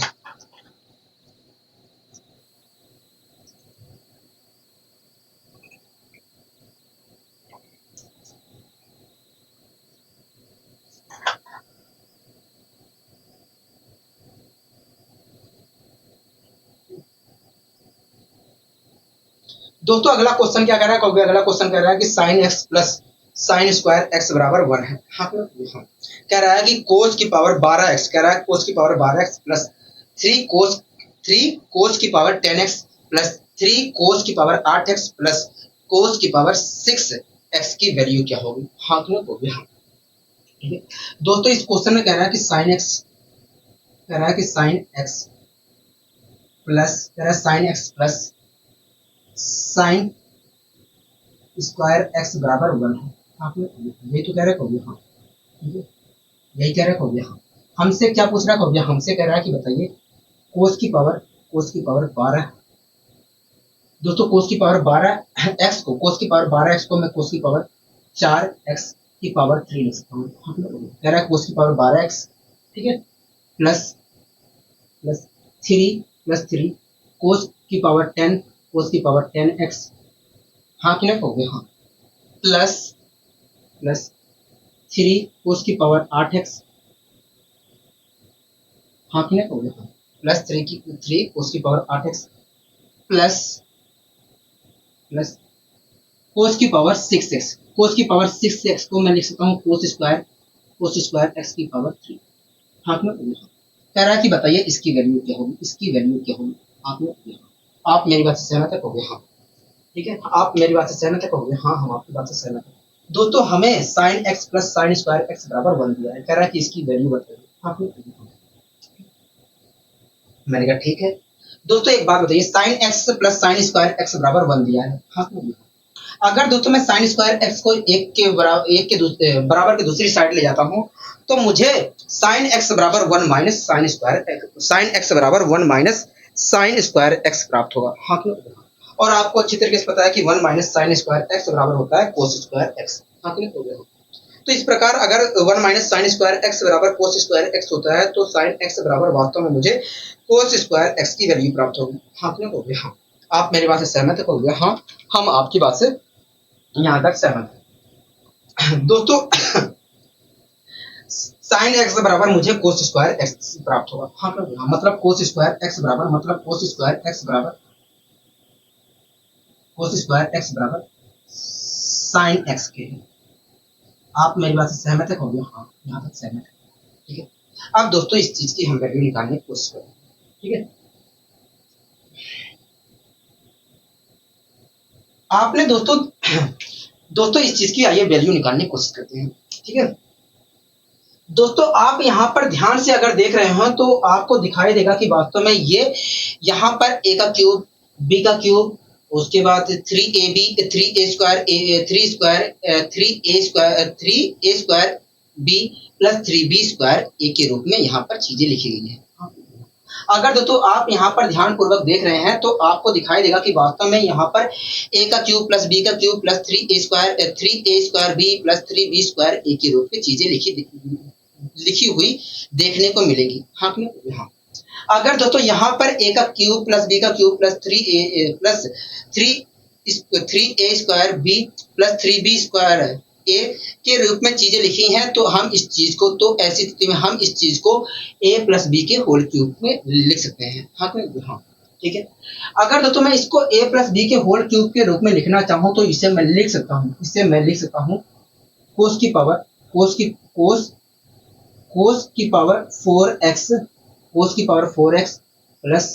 दोस्तों अगला क्वेश्चन क्या कह रहा है कहोगे, अगला क्वेश्चन कह रहा है कि sine x plus sine square x बराबर 1 है। हाँ, कह रहा है कि कोस की पावर 12x, कह रहा है कोस की पावर 12x प्लस 3 कोस की पावर 10x प्लस 3 कोस की पावर 8x प्लस कोस की पावर 6x की वैल्यू क्या होगी। हाँ, ठीक है दोस्तों, इस क्वेश्चन में कह रहा है कि साइन एक्स, कह रहा है कि sine x plus sine square x बराबर 1 है। आपने यही तो कह रहे कहोगे हाँ, यही कह रहे कहोगे हाँ। हमसे क्या पूछ रहा कहोगे, हमसे कह रहा है कि बताइए कोस की पावर 12 दोस्तों, कोस की पावर 12 एक्स को, कोस की पावर 12 एक्स को मैं कोस की पावर 4x की पावर 3 लिख सकता हूँ। कह रहा है कोस की पावर 12x, ठीक है, प्लस 3 कोस की पावर 10, कोस की पावर 10x। हाँ कि ना कहोगे हाँ, प्लस 3 कोस की पावर 8x। हाँ कि ना कहोगे हाँ, प्लस 3 कोस की पावर 8x प्लस कोस की पावर 6x। कोस की पावर 6x को मैं लिख सकता हूँ कोस स्क्वायर x की पावर 3। हाँ कि ना कहोगे हाँ। कह रहा है कि बताइए इसकी वैल्यू क्या होगी, इसकी वैल्यू क्या होगी। आप मेरी बात से सहमत है कहोगे हाँ, ठीक है, आप मेरी बात से सहमत है कहोगे हाँ, हम आपकी बात से सहमत है। दोस्तों हमें sine x plus sine square x बराबर 1 दिया है, कह रहा है कि इसकी वैल्यू बताइए। हाँ, मैंने कहा ठीक है। दोस्तों एक बात बताइए, sine x plus sine square x बराबर 1 दिया है। हाँ, अगर दोस्तों मैं साइन स्क्वायर एक्स को एक के बराबर के दूसरी साइड ले जाता हूँ, तो मुझे साइन एक्स बराबर 1 माइनस साइन स्क्वायर एक्स प्राप्त होगा। हाँ, और आपको अच्छी तरीके से पता है कि 1 माइनस साइन स्क्वायर एक्स बराबर होता है कोस स्क्वायर एक्स। हाँ, तो इस प्रकार अगर 1 माइनस साइन स्क्वायर एक्स बराबर कोस स्क्वायर एक्स होता है, तो साइन एक्स बराबर वास्तव में मुझे कोस स्क्वायर एक्स की वैल्यू प्राप्त होगी। हाँ, आप मेरी बात से सहमत है कहोगे हाँ, हम आपकी बात से यहाँ तक सहमत है। दोस्तों साइन एक्स बराबर मुझे कोस स्क्वायर एक्स प्राप्त होगा। हाँ मतलब कोस स्क्वायर एक्स बराबर मतलब कोस स्क्वायर एक्स बराबर साइन एक्स के। आप मेरी बात से सहमत है? कहोगे हाँ, यहाँ तक सहमत है। ठीक है, अब दोस्तों इस चीज की हम वैल्यू निकालने की कोशिश करें। ठीक है, आपने दोस्तों दोस्तों इस चीज की आइए वैल्यू निकालने की कोशिश करते हैं। ठीक है दोस्तों, आप यहाँ पर ध्यान से अगर देख रहे हो तो आपको दिखाई देगा कि वास्तव में ये यहाँ पर ए का क्यूब, बी का क्यूब, उसके बाद 3ab 3a square 3a square b plus 3b square A के रूप में यहाँ पर चीजें लिखी गई हैं। अगर दोस्तों आप यहाँ पर ध्यान पूर्वक देख रहे हैं तो आपको दिखाई देगा कि वास्तव में यहाँ पर a का क्यूब प्लस b का cube plus 3a square b plus 3b square A के रूप में चीजें लिखी हुई देखने को मिलेगी। हाँ हाँ, अगर दोस्तों यहाँ पर a का क्यूब प्लस b का cube plus 3a square b plus 3b square A के रूप में चीजें लिखी हैं तो हम इस चीज को, तो ऐसी स्थिति में हम इस चीज को a प्लस बी के होल क्यूब में लिख सकते हैं। हाँ हाँ, ठीक है। अगर दोस्तों मैं इसको a प्लस बी के होल क्यूब के रूप में लिखना चाहूँ तो इसे मैं लिख सकता हूँ कोस की power 4x plus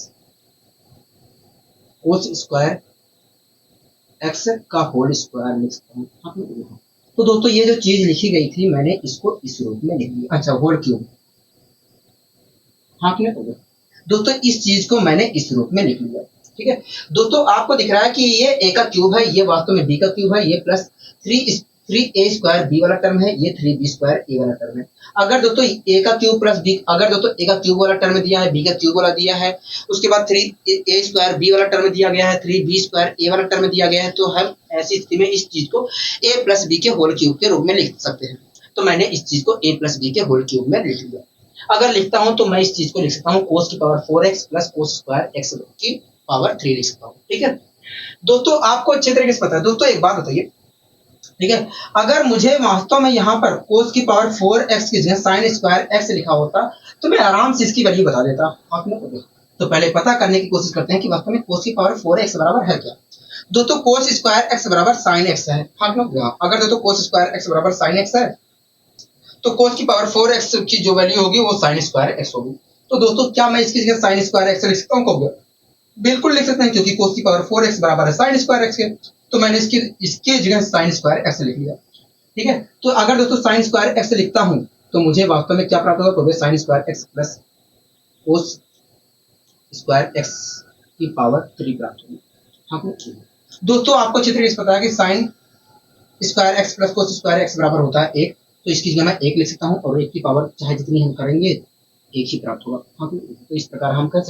cos square x का होल स्क्वायर लिख सकता हूँ। तो दोस्तों ये जो चीज लिखी गई थी मैंने इसको इस रूप में लिख दिया। अच्छा, होल क्यूब। हाँ दोस्तों इस चीज को मैंने इस रूप में लिख लिया। ठीक है दोस्तों, आपको दिख रहा है कि ये a का क्यूब है, ये वास्तव में b का क्यूब है, ये प्लस 3a स्क्वायर b वाला टर्म है, ये 3b स्क्वायर a वाला टर्म है। अगर दोस्तों a का क्यूब प्लस b, अगर दोस्तों a का क्यूब वाला टर्म दिया है, b का क्यूब वाला दिया है, उसके बाद 3a स्क्वायर b वाला टर्म दिया गया है, 3b स्क्वायर a वाला टर्म दिया गया है, तो हम ऐसी स्थिति में इस चीज को a प्लस b के होल क्यूब के रूप में लिख सकते हैं। तो मैंने इस चीज को a प्लस b के होल क्यूब में लिख लिया। अगर लिखता हूं तो मैं इस चीज को लिख सकता हूं कोस की power 4x plus cos square x की पावर 3 लिख सकता हूं। ठीक है दोस्तों, आपको अच्छे तरीके से पता है। दोस्तों एक बात बताइए, ठीक है, अगर मुझे वास्तव में यहाँ पर कोस की पावर 4x की जगह साइन स्क्वायर x लिखा होता तो मैं आराम से इसकी वैल्यू बता देता। आपने तो पहले पता करने की कोशिश करते हैं कि वास्तव में कोस की पावर 4x बराबर है क्या। दोस्तों कोस स्क्वायर x बराबर साइन x है। अगर दोस्तों कोस स्क्वायर x बराबर साइन x है तो कोस की पावर 4x की जो वैल्यू होगी वो साइन स्क्वायर x होगी। तो दोस्तों क्या मैं इसकी जगह साइन स्क्वायर x लिख सकता हूँ? बिल्कुल लिख सकते हैं, क्योंकि कोस की पावर 4x बराबर है साइन स्क्वायर x के। तो मैंने इसके जगह साइन स्क्वायर x लिख लिया। ठीक है, तो अगर दोस्तों साइन स्क्वायर x लिखता हूं तो मुझे वास्तव में क्या प्राप्त होगा? तो sine square x plus cos square x की पावर 3 प्राप्त होगी। हाँ दोस्तों, आपको अच्छी तरीके से पता है कि sine square x plus cos square x बराबर होता है 1। तो इसकी जगह मैं 1 लिख सकता हूँ और 1 की पावर चाहे जितनी हम करेंगे 1 ही प्राप्त होगा। हाँ, तो इस प्रकार हम कह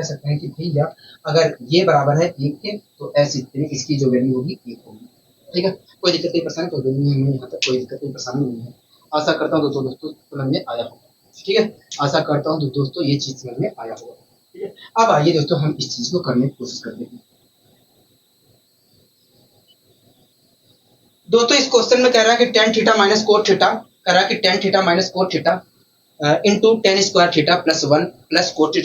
सकते हैं कि भैया अगर ये बराबर है 1 के तो ऐसी स्थिति में इसकी जो वैल्यू होगी 1 होगी। ठीक है, कोई दिक्कत नहीं, परेशानी कोई नहीं है, हमें यहाँ तक कोई दिक्कत नहीं, परेशानी नहीं है। आशा करता हूँ दोस्तों समझ में आया होगा। ठीक है, आशा करता हूँ दोस्तों ये चीज समझ में आया होगा। ठीक है, अब आइए दोस्तों हम इस चीज को करने की कोशिश करते हैं। दोस्तों इस क्वेश्चन में कह रहा है कि tan theta minus cot theta, कह रहा है कि tan theta minus cot theta into ten square theta plus 1 plus coat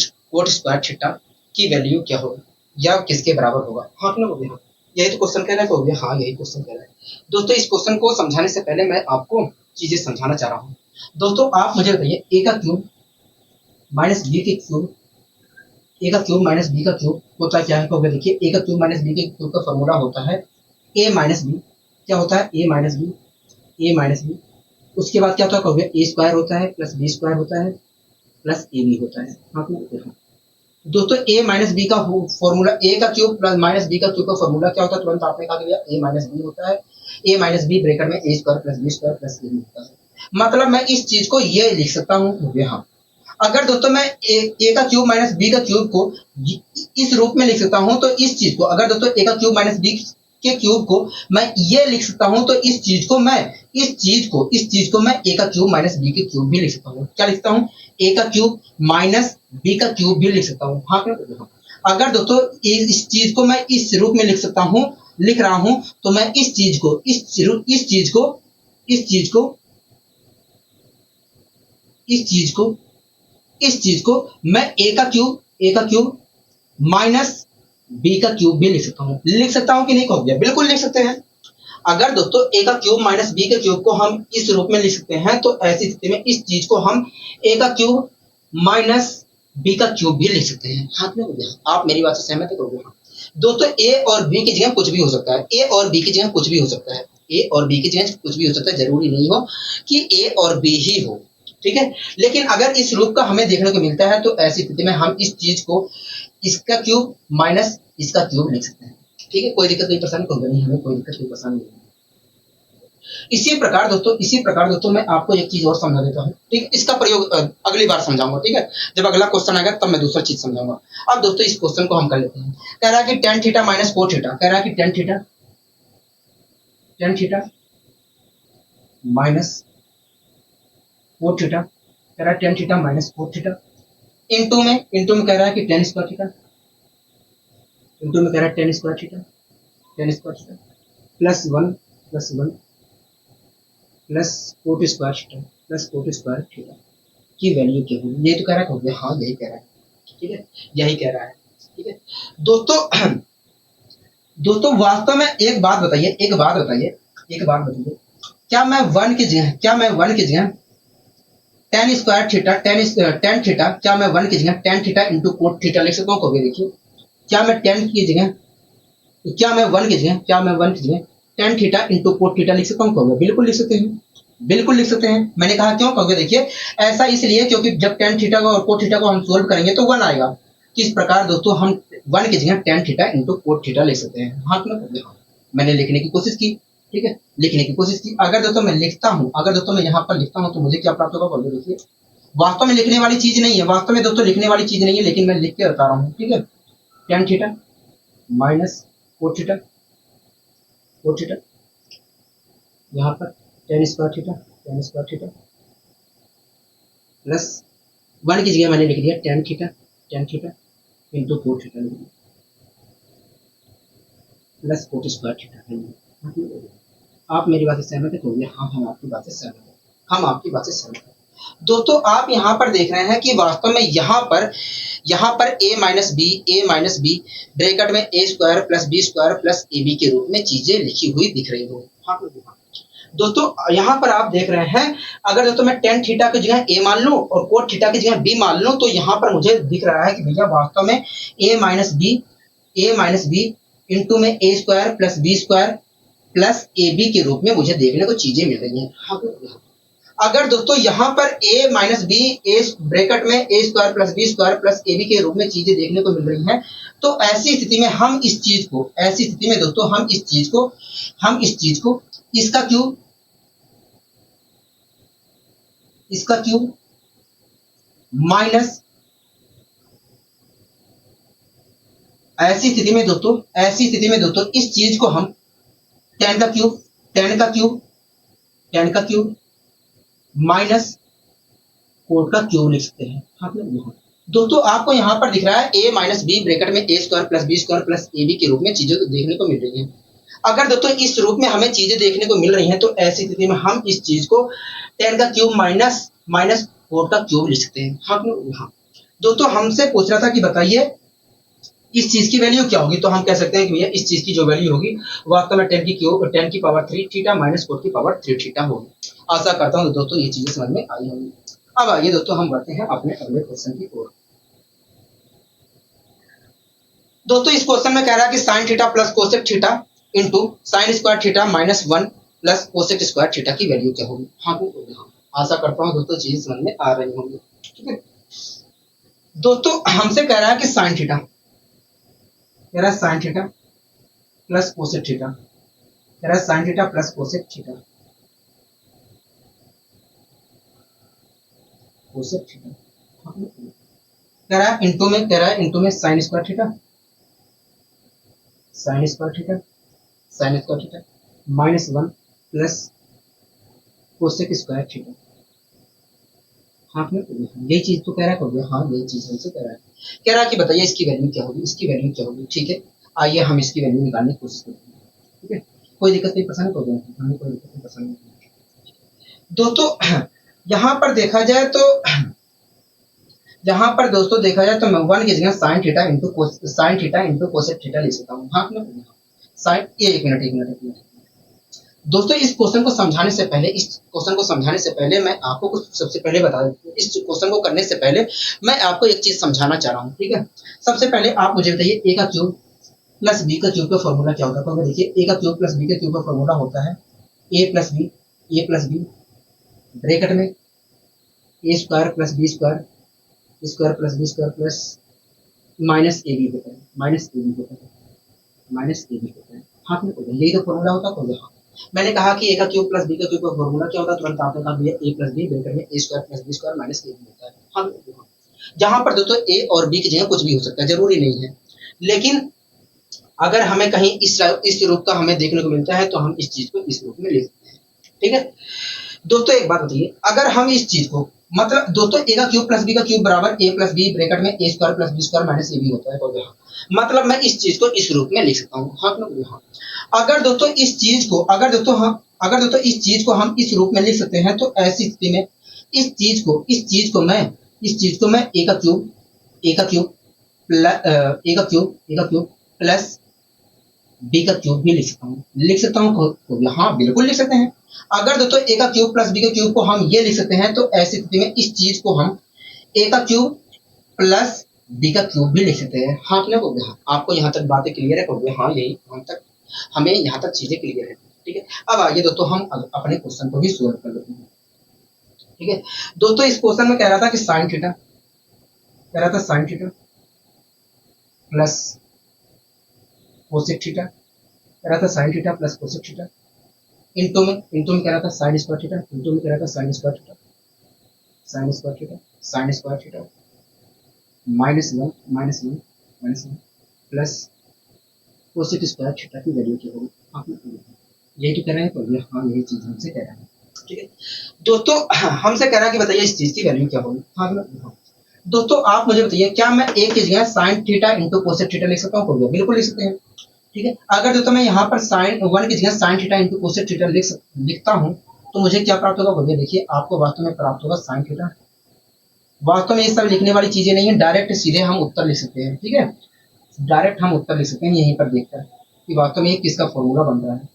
square theta की वैल्यू क्या होगी या किसके बराबर होगा। हाँ ना हो गया, यही तो क्वेश्चन कह रहा है। तो हो गया, हाँ यही क्वेश्चन कह रहा है। दोस्तों इस क्वेश्चन को समझाने से पहले मैं आपको चीजें समझाना चाह रहा हूँ। दोस्तों आप मुझे बताइए, ए का क्यूब माइनस बी के क्यूब, ए का क्यूब माइनस बी का क्यूब होता है क्या है? तो देखिए ए का क्यूब माइनस बी के क्यूब का फॉर्मूला होता है ए माइनस बी। क्या होता है? ए माइनस बी। उसके बाद क्या होता है? ए स्क्वायर होता है प्लस बी स्क्वायर होता है प्लस ए बी होता है। हाँ दोस्तों ए माइनस बी का फॉर्मूला, ए का क्यूब प्लस माइनस बी का क्यूब का फॉर्मूला क्या होता है? तुरंत आपने कहा दिया, ए माइनस बी होता है। ए माइनस बी ब्रैकेट में A square plus B square plus A B होता है। मतलब मैं इस चीज को ये लिख सकता हूँ। हाँ, अगर दोस्तों मैं ए का क्यूब माइनस बी का क्यूब को इस रूप में लिख सकता हूँ तो इस चीज को, अगर दोस्तों ए का क्यूब माइनस बी के क्यूब को मैं ये लिख सकता हूं तो इस चीज को मैं ए का क्यूब माइनस बी के क्यूब भी लिख सकता हूं। क्या लिखता हूं? ए का क्यूब माइनस बी का क्यूब भी लिख सकता हूं। हाँ, अगर दोस्तों इस चीज को मैं इस रूप में लिख सकता हूं लिख रहा हूं तो मैं इस चीज को इस चीज को इस चीज को इस चीज को मैं ए का क्यूब माइनस बी का क्यूब भी लिख सकता हूं कि नहीं कहोगे? बिल्कुल लिख सकते हैं। अगर दोस्तों ए का क्यूब माइनस बी के क्यूब को हम इस रूप में लिख सकते हैं तो ऐसी स्थिति में इस चीज को हम ए का क्यूब माइनस बी का क्यूब भी लिख सकते हैं। हाथ में हो गया। आप मेरी बात से सहमत है? हाँ दोस्तों, ए और बी की जगह कुछ भी हो सकता है। ए और बी की जगह कुछ भी हो सकता है। ए और बी की जगह कुछ भी हो सकता है, जरूरी नहीं हो कि ए और बी ही हो, ठीक है। लेकिन अगर इस रूप का हमें देखने को मिलता है तो ऐसी स्थिति में हम इस चीज को इसका क्यूब माइनस इसका क्यूब लिख सकते हैं, ठीक है। कोई दिक्कत नहीं, परेशानी कोई नहीं, हमें कोई दिक्कत कोई परेशानी नहीं। इसी प्रकार दोस्तों मैं आपको एक चीज और समझा देता हूँ, ठीक है। इसका प्रयोग अगली बार समझाऊंगा, ठीक है। जब अगला क्वेश्चन आएगा तब मैं दूसरा चीज समझाऊंगा। अब दोस्तों इस क्वेश्चन को हम कर लेते हैं। कह रहा है कि tan theta minus cot theta, कह रहा है कि tan theta minus cot theta, कह रहा है tan theta minus cot theta into में कह रहा है कि tan स्क्वायर थीटा, इंटू में कह रहा है tan square theta plus one plus coat square theta की वैल्यू क्या होगी? ये तो कह रहा है, हाँ यही कह रहा है, ठीक है, यही कह रहा है, ठीक है। दोस्तों वास्तव में एक बात बताइए, क्या मैं वन की जगह tan square theta tan theta क्या मैं वन की जगह tan theta into cot theta लिख सकता हूँ? कहोगे देखिए, क्या मैं वन की जगह tan theta into cot theta लिख सकता हूँ? कहोगे बिल्कुल लिख सकते हैं। मैंने कहा क्यों? कहोगे देखिए, ऐसा इसलिए क्योंकि जब tan थीटा को और कोट थीटा को हम सोल्व करेंगे तो वन आएगा। इस प्रकार दोस्तों हम वन की जगह tan theta into cot theta लिख सकते हैं। हाँ मैंने लिखने की कोशिश की, ठीक है, अगर दोस्तों मैं यहाँ पर लिखता हूँ तो मुझे क्या प्राप्त होगा? बोलिए देखिए, वास्तव में लिखने वाली चीज नहीं है, लेकिन मैं लिख के बता रहा हूँ, ठीक है। tan theta minus cot theta यहाँ पर tan square theta plus one की जगह मैंने लिख दिया tan theta into cot theta plus coat square theta. आप मेरी बात से सहमत है? तो हाँ हम आपकी बात से सहमत है। दोस्तों आप यहाँ पर देख रहे हैं कि वास्तव में यहाँ पर a माइनस बी ब्रैकेट में a square plus B square plus A B के रूप में चीजें लिखी हुई दिख रही हो। हाँ दोस्तों यहाँ पर आप देख रहे हैं, अगर दोस्तों मैं tan थीटा की जगह a मान लूं और कोट थीटा की जगह b मान लूं तो यहाँ पर मुझे दिख रहा है कि भैया वास्तव में a माइनस बी इंटू में a square plus B square plus A B के रूप में मुझे देखने को चीजें मिल रही हैं। अगर दोस्तों यहाँ पर a माइनस बी ब्रैकेट में a square plus B square plus A B के रूप में चीजें देखने को मिल रही हैं तो ऐसी स्थिति में हम इस चीज को इसका क्यूब माइनस ऐसी स्थिति में दोस्तों इस चीज को हम tan का क्यूब माइनस कोट का क्यूब लिख सकते हैं। हाँ दोस्तों आपको यहाँ पर दिख रहा है a माइनस बी ब्रैकेट में a square plus B square plus A B के रूप में चीजें देखने को मिल रही हैं। अगर दोस्तों इस रूप में हमें चीजें देखने को मिल रही हैं तो ऐसी स्थिति में हम इस चीज को tan का क्यूब माइनस कोट का क्यूब लिख सकते हैं। हाँ दोस्तों हमसे पूछ रहा था कि बताइए इस चीज की वैल्यू क्या होगी, तो हम कह सकते हैं कि भैया इस चीज की जो वैल्यू होगी वास्तव में tan की पावर 3 थीटा माइनस कोट की पावर 3 थीटा होगी। आशा करता हूँ दोस्तों ये चीजें समझ में आई होंगी। अब आइए दोस्तों हम बढ़ते हैं अपने अगले क्वेश्चन की ओर। दोस्तों इस क्वेश्चन में कह रहा है कि sign theta plus cosec theta into sign square theta minus 1 plus cosec square theta की वैल्यू क्या होगी। हाँ आशा करता हूँ दोस्तों चीजें समझ में आ रही होंगी, ठीक है। दोस्तों हमसे कह रहा है कि sign theta plus cosec theta, sign theta plus cosec theta कह रहा है इंटू में sine square theta minus 1 plus cosec square theta. हाँ यही चीज तो कह रहा है। हाँ यही चीज हमसे कह रहा है कि बताइए इसकी वैल्यू क्या होगी, ठीक है। आइए हम इसकी वैल्यू निकालने की कोशिश करते हैं। ठीक है, कोई दिक्कत नहीं, परेशानी कोई नहीं, कोई दिक्कत नहीं, परेशानी नहीं। दोस्तों यहाँ पर देखा जाए तो यहाँ पर दोस्तों देखा जाए तो मैं 1 की जगह sine theta into cosec theta लिख सकता हूँ। हाँ साइन, ये एक मिनट। दोस्तों इस क्वेश्चन को समझाने से पहले मैं आपको कुछ सबसे पहले बता देता हूँ। इस क्वेश्चन को करने से पहले मैं आपको एक चीज समझाना चाह रहा हूँ, ठीक है। सबसे पहले आप मुझे बताइए ए का क्यूब प्लस बी का क्यूब का फॉर्मूला क्या होता है। तो देखिए ए का क्यूब प्लस बी का क्यूब का फॉर्मूला होता है ए प्लस बी ब्रैकेट में A square plus B square plus B square plus minus A B होता है। हाँ यही तो फॉर्मूला होता है। मैंने कहा कि ए का क्यूब प्लस बी का क्यूब का फॉर्मूला क्या होता है, तुरंत आपने कहा भैया ए प्लस बी ब्रैकेट में A square plus B square minus A B होता है। हाँ जहां पर दोस्तों ए और बी की जगह कुछ भी हो सकता है, जरूरी नहीं है। लेकिन अगर हमें कहीं इस रूप का हमें देखने को मिलता है तो हम इस चीज को इस रूप में ले सकते हैं, ठीक है। दोस्तों एक बात बताइए, अगर हम इस चीज को मतलब दोस्तों ए का क्यूब प्लस बी का क्यूब बराबर ए प्लस बी ब्रैकेट में A square plus B square minus A B होता है, तो मतलब मैं इस चीज को इस रूप में लिख सकता हूँ। हाँ अगर दोस्तों इस चीज को इस चीज को हम इस रूप में लिख सकते हैं, तो ऐसी स्थिति में इस चीज को मैं ए का क्यूब प्लस बी का क्यूब भी लिख सकता हूँ। हाँ बिल्कुल लिख सकते हैं। अगर दोस्तों ए का क्यूब प्लस बी का क्यूब को हम ये लिख सकते हैं, तो ऐसी स्थिति में इस चीज को हम ए का क्यूब प्लस बी का क्यूब भी लिख सकते हैं। हाँ आपको यहाँ तक बातें क्लियर है? हाँ यही हमें यहाँ तक चीजें क्लियर है, ठीक है। अब आइए दोस्तों हम अपने क्वेश्चन को भी सॉल्व कर लेते हैं, ठीक है। दोस्तों इस क्वेश्चन में कह रहा था कि sign theta plus cosec theta, कह रहा था sign theta plus cosec theta into में कह रहा था साइन स्क्वायर थीटा, इंटू में कह रहा था sign square theta minus one plus cosec square theta की वैल्यू क्या होगी। आपने यही तो कह रहे हैं, तो हाँ यही चीज हमसे कह रहा है, ठीक है। दोस्तों हमसे कह रहा है कि बताइए इस चीज की वैल्यू क्या होगी। हाँ दोस्तों आप मुझे बताइए, क्या मैं एक की जगह sine theta into cosec theta लिख सकता हूँ? बिल्कुल लिख सकते हैं, ठीक है। अगर दोस्तों मैं यहाँ पर साइन 1 की जगह sine theta into cosec theta लिखता हूँ, तो मुझे क्या प्राप्त होगा? बोलिए, देखिए आपको वास्तव में प्राप्त होगा साइन थीटा। वास्तव में ये सब लिखने वाली चीजें नहीं है, डायरेक्ट सीधे हम उत्तर लिख सकते हैं, ठीक है। डायरेक्ट हम उत्तर लिख सकते हैं यहीं पर देखकर कि वास्तव में किसका फॉर्मूला बन रहा है,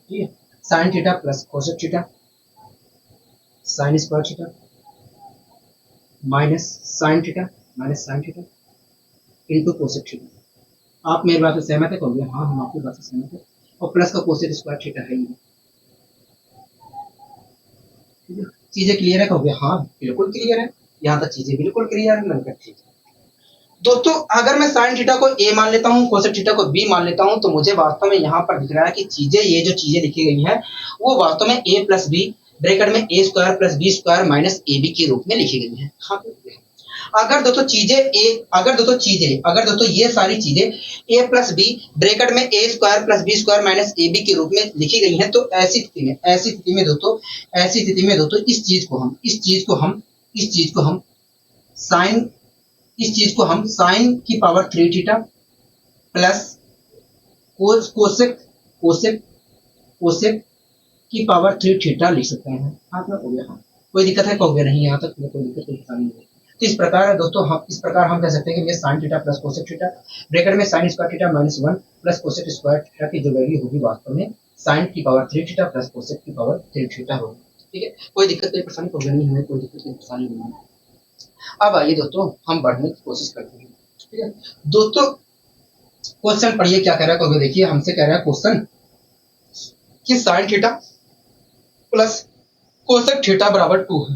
ठीक है। Sign theta plus cosec theta sine square theta minus sine theta into cosec theta. आप मेरी बात से सहमत है? कहोगे हाँ हम आपकी बात से सहमत है। और प्लस का कोसेक स्क्वायर थीटा है ही, चीजें क्लियर है? कहोगे हाँ बिल्कुल क्लियर है, यहाँ तक चीजें बिल्कुल क्लियर है। मैंने कहा ठीक है। दोस्तों अगर मैं साइन थीटा को ए मान लेता हूँ, कोसेक थीटा को बी मान लेता हूँ, तो मुझे वास्तव में यहाँ पर दिख रहा है कि ये जो चीजें लिखी गई हैं वो वास्तव में ए प्लस बी ब्रैकेट में A square plus B square minus A B के रूप में लिखी गई हैं। हाँ अगर दोस्तों ये सारी चीजें ए प्लस बी ब्रैकेट में A square plus B square minus A B के रूप में लिखी गई हैं, तो ऐसी स्थिति में दोस्तों इस चीज को हम साइन की पावर 3 थीटा प्लस कोसेक की पावर 3 थीटा लिख सकते हैं। हाँ कोई दिक्कत है? कहोगे नहीं, यहाँ तक कोई दिक्कत नहीं है। तो इस प्रकार दोस्तों हम कह सकते हैं कि ये sine theta plus cosec theta bracket में sine square theta minus 1 plus cosec square theta की जो वैल्यू होगी वास्तव में साइन की पावर 3 थीटा प्लस कोसेक की पावर 3 थीटा होगी, ठीक है। कोई दिक्कत नहीं, परेशानी होगी नहीं, हमें कोई दिक्कत नहीं, परेशानी नहीं है। अब आइए दोस्तों हम बढ़ने की कोशिश करते हैं, ठीक है। दोस्तों क्वेश्चन पढ़िए क्या कह रहा है। कहोगे देखिए हमसे कह रहा है क्वेश्चन कि sign theta plus cosec theta बराबर 2 है।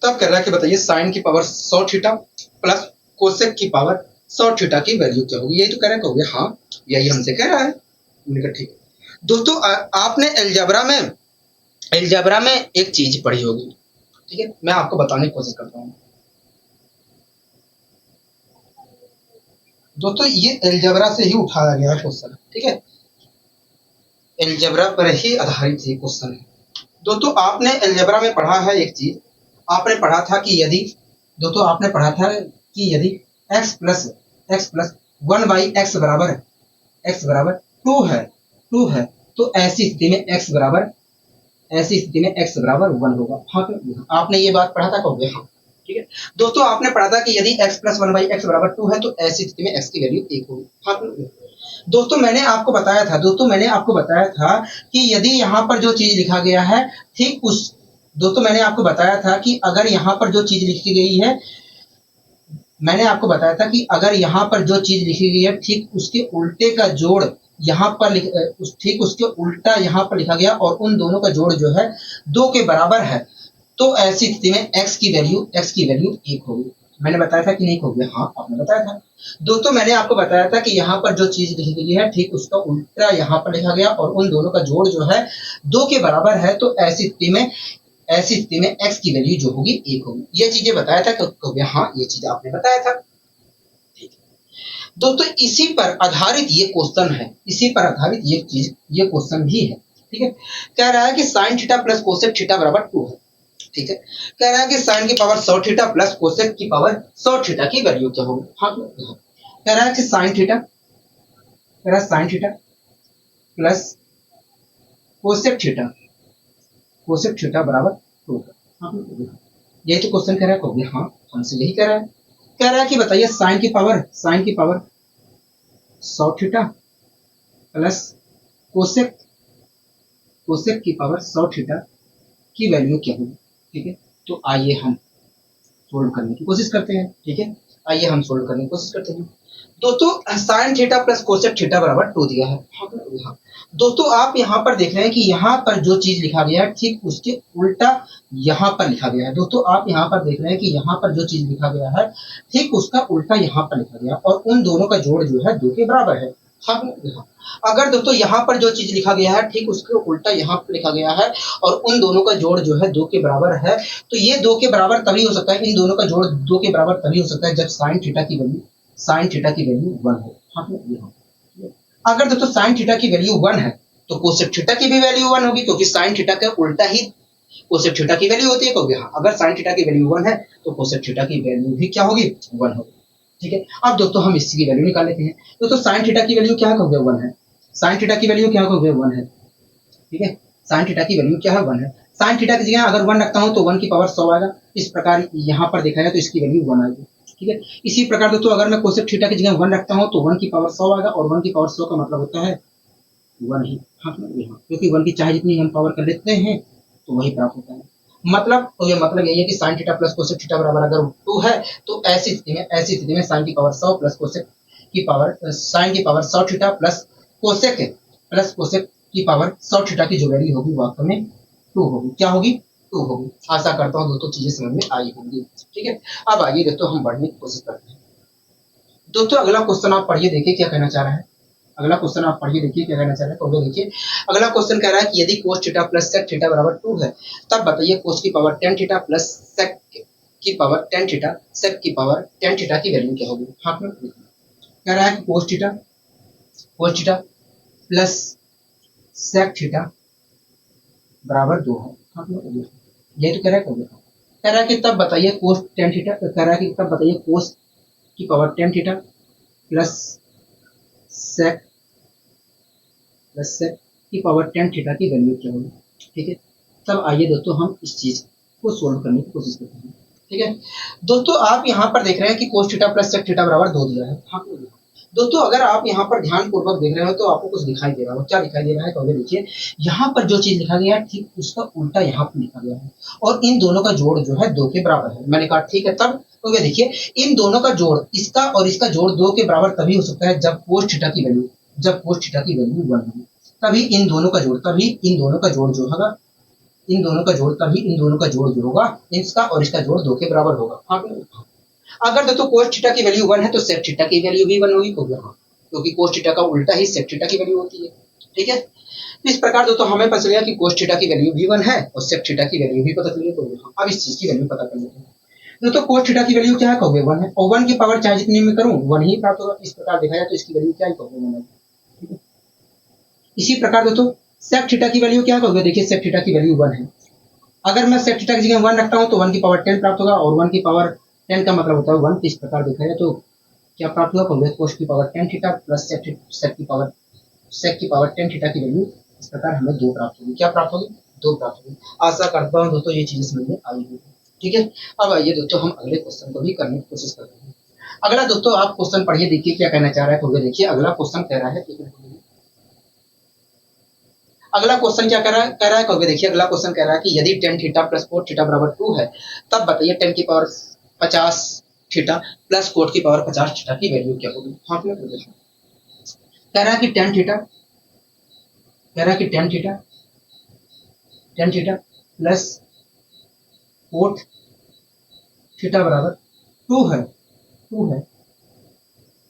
तब कह रहा है कि बताइए साइन की पावर 100 थीटा प्लस कोसेक की पावर 100 थीटा की वैल्यू क्या होगी। यही तो कह रहा है। कहोगे हाँ यही हमसे कह रहा है। मैंने कहा ठीक है। दोस्तों आपने अलजेब्रा में एक चीज पढ़ी होगी, ठीक है। मैं आपको बताने की कोशिश करता हूँ। दोस्तों ये अलजेब्रा से ही उठाया गया क्वेश्चन, ठीक है। अलजेब्रा पर ही आधारित ये क्वेश्चन है। दोस्तों आपने अलजेब्रा में पढ़ा है एक चीज, आपने पढ़ा था कि यदि x प्लस x बराबर 2 है, तो ऐसी स्थिति में x बराबर 1 होगा। हाँ, तो आपने ये बात पढ़ा था कहोगे हाँ, ठीक है दोस्तों, आपने पढ़ा था कि यदि x प्लस 1/x बराबर 2 है तो ऐसी स्थिति में x की वैल्यू 1 होगी। हाँ, दोस्तों मैंने आपको बताया था कि यदि यहाँ पर जो चीज लिखा गया है ठीक उस दोस्तों मैंने आपको बताया था कि अगर यहाँ पर जो चीज लिखी गई है मैंने आपको बताया था कि अगर यहाँ पर जो चीज लिखी गई है ठीक उसके उल्टे का जोड़ यहाँ पर ठीक उसके उल्टा यहाँ पर लिखा गया और उन दोनों का जोड़ जो है 2 के बराबर है, तो ऐसी स्थिति में x की वैल्यू 1 होगी। मैंने बताया था कि नहीं होगी? हाँ, आपने बताया था। दोस्तों मैंने आपको बताया था कि यहाँ पर जो चीज लिखी गई है ठीक उसका उल्टा यहाँ पर लिखा गया और उन दोनों का जोड़ जो है 2 के बराबर है, तो ऐसी स्थिति में x की वैल्यू जो होगी 1 होगी। ये चीजें बताया था कि हाँ, ये चीज आपने बताया था। ठीक है दोस्तों, इसी पर आधारित ये क्वेश्चन है, इसी पर आधारित ये क्वेश्चन भी है। ठीक है, कह रहा है कि sign theta plus cosec theta बराबर 2 है। ठीक है, कह रहा है कि साइन की पावर 100 थीटा प्लस कोसेक की पावर 100 थीटा की वैल्यू क्या होगी। हाँ, कह रहा है कि sign theta plus cosec theta बराबर 2 है। हाँ, यही तो क्वेश्चन कह रहा है। हाँ, हमसे यही कह रहा है कि बताइए साइन की पावर 100 थीटा प्लस कोसेक की पावर 100 थीटा की वैल्यू क्या होगी। ठीक है, तो आइए हम सोल्व करने की कोशिश करते हैं। ठीक है, आइए हम सोल्व करने की कोशिश करते हैं। दोस्तों sign theta plus cosec theta बराबर 2 दिया है। हाँ, दोस्तों आप यहाँ पर देख रहे हैं कि यहाँ पर जो चीज लिखा गया है ठीक उसके उल्टा यहाँ पर लिखा गया है। दोस्तों आप यहाँ पर देख रहे हैं कि यहाँ पर जो चीज लिखा गया है ठीक उसका उल्टा यहाँ पर लिखा गया और उन दोनों का जोड़ जो है 2 के बराबर है। हाँ, अगर दोस्तों यहाँ पर जो चीज लिखा गया है ठीक उसके उल्टा यहाँ पर लिखा गया है और उन दोनों का जोड़ जो है 2 के बराबर है, तो ये 2 के बराबर तभी हो सकता है, इन दोनों का जोड़ 2 के बराबर तभी हो सकता है जब साइन थीटा की वैल्यू 1 हो। हाँ, अगर दोस्तों साइन थीटा की वैल्यू 1 है तो कोसेक थीटा की भी वैल्यू 1 होगी, क्योंकि साइन थीटा के उल्टा ही कोसेक थीटा की वैल्यू होती है। क्योंकि हाँ, अगर साइन थीटा की वैल्यू 1 है तो कोसेक थीटा की वैल्यू भी क्या होगी? 1 होगी। ठीक है, अब दोस्तों हम इसकी वैल्यू निकाल लेते हैं। दोस्तों साइन थीटा की वैल्यू क्या होगी? 1 है। साइन थीटा की वैल्यू क्या होगी? 1 है। ठीक है, साइन थीटा की वैल्यू क्या है? 1 है। साइन थीटा की जगह अगर 1 रखता हूं तो 1 की पावर 100 आएगा। इस प्रकार यहाँ पर देखा जाए तो इसकी वैल्यू 1 आएगी। ठीक है, इसी प्रकार दोस्तों अगर मैं कोसेक थीटा की जगह 1 रखता हूं तो 1 की पावर 100 आएगा और 1 की पावर 100 का मतलब होता है 1 ही। हाँ, क्योंकि 1 की चाहे जितनी हम पावर कर लेते हैं तो वही प्राप्त होता है। तो ये मतलब यही है कि sign theta plus cosec theta बराबर अगर 2 है तो ऐसी स्थिति में साइन की पावर 100 प्लस कोसेक की पावर साइन की पावर 100 थीटा प्लस कोसेक की पावर 100 थीटा की जो वैल्यू होगी वास्तव में 2 होगी। क्या होगी? 2 होगी। आशा करता हूँ दोस्तों चीजें समझ में आई होंगी। ठीक है, अब आइए दोस्तों हम बढ़ने की कोशिश करते हैं। दोस्तों अगला क्वेश्चन आप पढ़िए, देखिए क्या कहना चाह रहा है। अगला क्वेश्चन आप पढ़िए, देखिए क्या कहना चाह रहा है। तो देखिए अगला क्वेश्चन कह रहा है कि यदि cos theta plus sec theta बराबर 2 है तब बताइए कोस की power tan theta plus sec की पावर tan थीटा सेक की पावर tan थीटा की वैल्यू क्या होगी। हाँ, कह रहा है कि cos theta plus sec theta बराबर 2 है। हाँ, ये तो कह रहा है कि तब बताइए कोस tan थीटा, कह रहा है कि तब बताइए कोस की power tan theta plus sec की पावर tan थीटा की वैल्यू क्या होगी। ठीक है, तब आइए दोस्तों हम इस चीज को सोल्व करने की कोशिश करते हैं। ठीक है, दोस्तों आप यहाँ पर देख रहे हैं कि cos theta plus sec theta बराबर 2 दिया है। हाँ, दोस्तों अगर आप यहाँ पर ध्यान पूर्वक देख रहे हो तो आपको कुछ दिखाई दे रहा हो। क्या दिखाई दे रहा है? तो देखिए यहाँ पर जो चीज लिखा गया है ठीक उसका उल्टा यहाँ पर लिखा गया है और इन दोनों का जोड़ जो है 2 के बराबर है। मैंने कहा ठीक है, तब तो ये देखिए इन दोनों का जोड़, इसका और इसका जोड़ 2 के बराबर तभी हो सकता है जब कोस थीटा की वैल्यू 1 होगी। तभी इन दोनों का जोड़ जो होगा, इन दोनों का जोड़ जो होगा इसका और इसका जोड़ 2 के बराबर होगा। हाँ, अगर दोस्तों कोस थीटा की वैल्यू 1 है तो सेक थीटा की वैल्यू भी 1 होगी। क्योंकि कोस थीटा का उल्टा ही सेक थीटा की वैल्यू होती है। ठीक है, इस प्रकार दोस्तों हमें पता चलेगा कि कोस थीटा की वैल्यू भी 1 है और सेक थीटा की वैल्यू भी पता चली है। अब इस चीज की वैल्यू पता कर लेते हैं। दोस्तों कोस थीटा की वैल्यू क्या है? कहोगे 1 है और 1 की पावर चाहे जितनी मैं करूं 1 ही प्राप्त होगा। इस प्रकार देखा जाए तो इसकी वैल्यू क्या ही कहोगे 1 है। ठीक है, इसी प्रकार दोस्तों सेक थीटा की वैल्यू क्या कहोगे? देखिए सेक थीटा की वैल्यू 1 है। अगर मैं सेक थीटा की जगह 1 रखता हूं तो 1 की पावर 10 प्राप्त होगा और 1 की पावर 10 का मतलब होता है 1। इस प्रकार देखा जाए तो क्या प्राप्त हुआ कहोगे कोस की power tan theta plus sec की पावर टेन थीटा की वैल्यू इस प्रकार हमें 2 प्राप्त होगी। क्या प्राप्त होगी? 2 प्राप्त होगी। आशा करता हूँ दोस्तों ये चीजें समझ में आई होगी। ठीक है, अब आइए दोस्तों हम अगले क्वेश्चन को भी करने की कोशिश करते हैं। अगला दोस्तों आप क्वेश्चन पढ़िए, देखिए क्या कहना चाह रहा है कहोगे। देखिए अगला क्वेश्चन कह रहा है, अगला क्वेश्चन क्या कह रहा है कहोगे। देखिए अगला क्वेश्चन कह रहा है कि यदि ten theta plus cot theta बराबर 2 है तब बताइए टेन की पावर 50 थीटा प्लस कोट की पावर 50 थीटा की वैल्यू क्या होगी। हाँ, कह रहा है कि टेन थीटा, कह रहा है कि ten theta plus cot theta बराबर 2 है,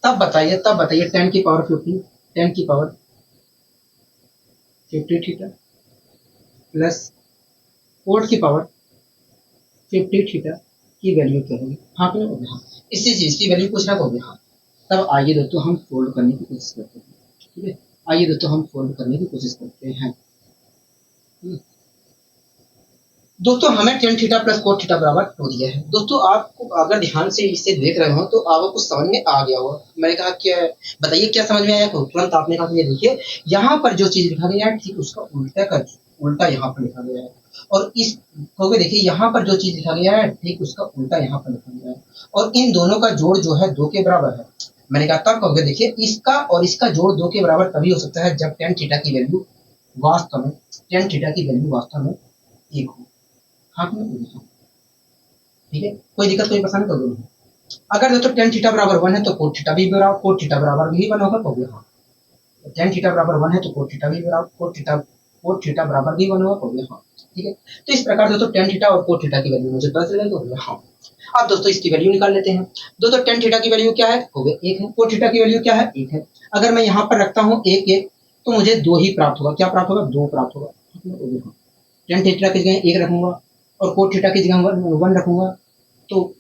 तब बताइए टेन की पावर 50, टेन की पावर 50 थीटा प्लस कोट की पावर 50 थीटा की वैल्यू क्या होगी। हाँ, हाँ, इसी चीज की वैल्यू पूछ रहा होगा। हाँ, तब आइए दोस्तों हम सोल्व करने की कोशिश करते हैं। ठीक है, आइए दोस्तों हम सोल्व करने की कोशिश करते हैं। दोस्तों हमें ten theta plus cot theta बराबर 2 दिया है। दोस्तों आपको अगर ध्यान से इसे देख रहे हो तो आपको कुछ समझ में आ गया होगा। मैंने कहा क्या बताइए क्या समझ में आया, तो तुरंत आपने कहा ये देखिए यहाँ पर जो चीज लिखा गया है ठीक उसका उल्टा यहाँ पर लिखा गया है, और इस कहोगे देखिए यहाँ पर जो चीज लिखा गया है ठीक उसका उल्टा यहाँ पर लिखा गया है, और इन दोनों का जोड़ जो है 2 के बराबर है। मैंने कहा तब कहोगे देखिए इसका और इसका जोड़ 2 के बराबर तभी हो सकता है जब टेन थीटा की वैल्यू वास्तव में 1 हो। हाँ, ठीक है, कोई दिक्कत कोई परेशानी तो नहीं। अगर दोस्तों टेन थीटा बराबर 1 है तो कोट थीटा भी बराबर 1 होगा। हाँ, टेन थीटा बराबर 1 है तो कोट थीटा बराबर भी 1 होगा। हाँ, ठीक है, तो इस प्रकार दोस्तों टेन थीटा और कोट थीटा की वैल्यू मुझे पता चल गई। हाँ, अब दोस्तों इसकी वैल्यू निकाल लेते हैं। दोस्तों टेन थीटा की वैल्यू क्या है, 1 है। कोट थीटा की वैल्यू क्या है, 1 है। अगर मैं यहाँ पर रखता हूँ 1 तो मुझे 2 ही प्राप्त होगा। क्या प्राप्त होगा, 2 प्राप्त होगा। टेन थीटा की जगह 1 रखूंगा और कोट थीटा की जगह 1 रखूंगा तो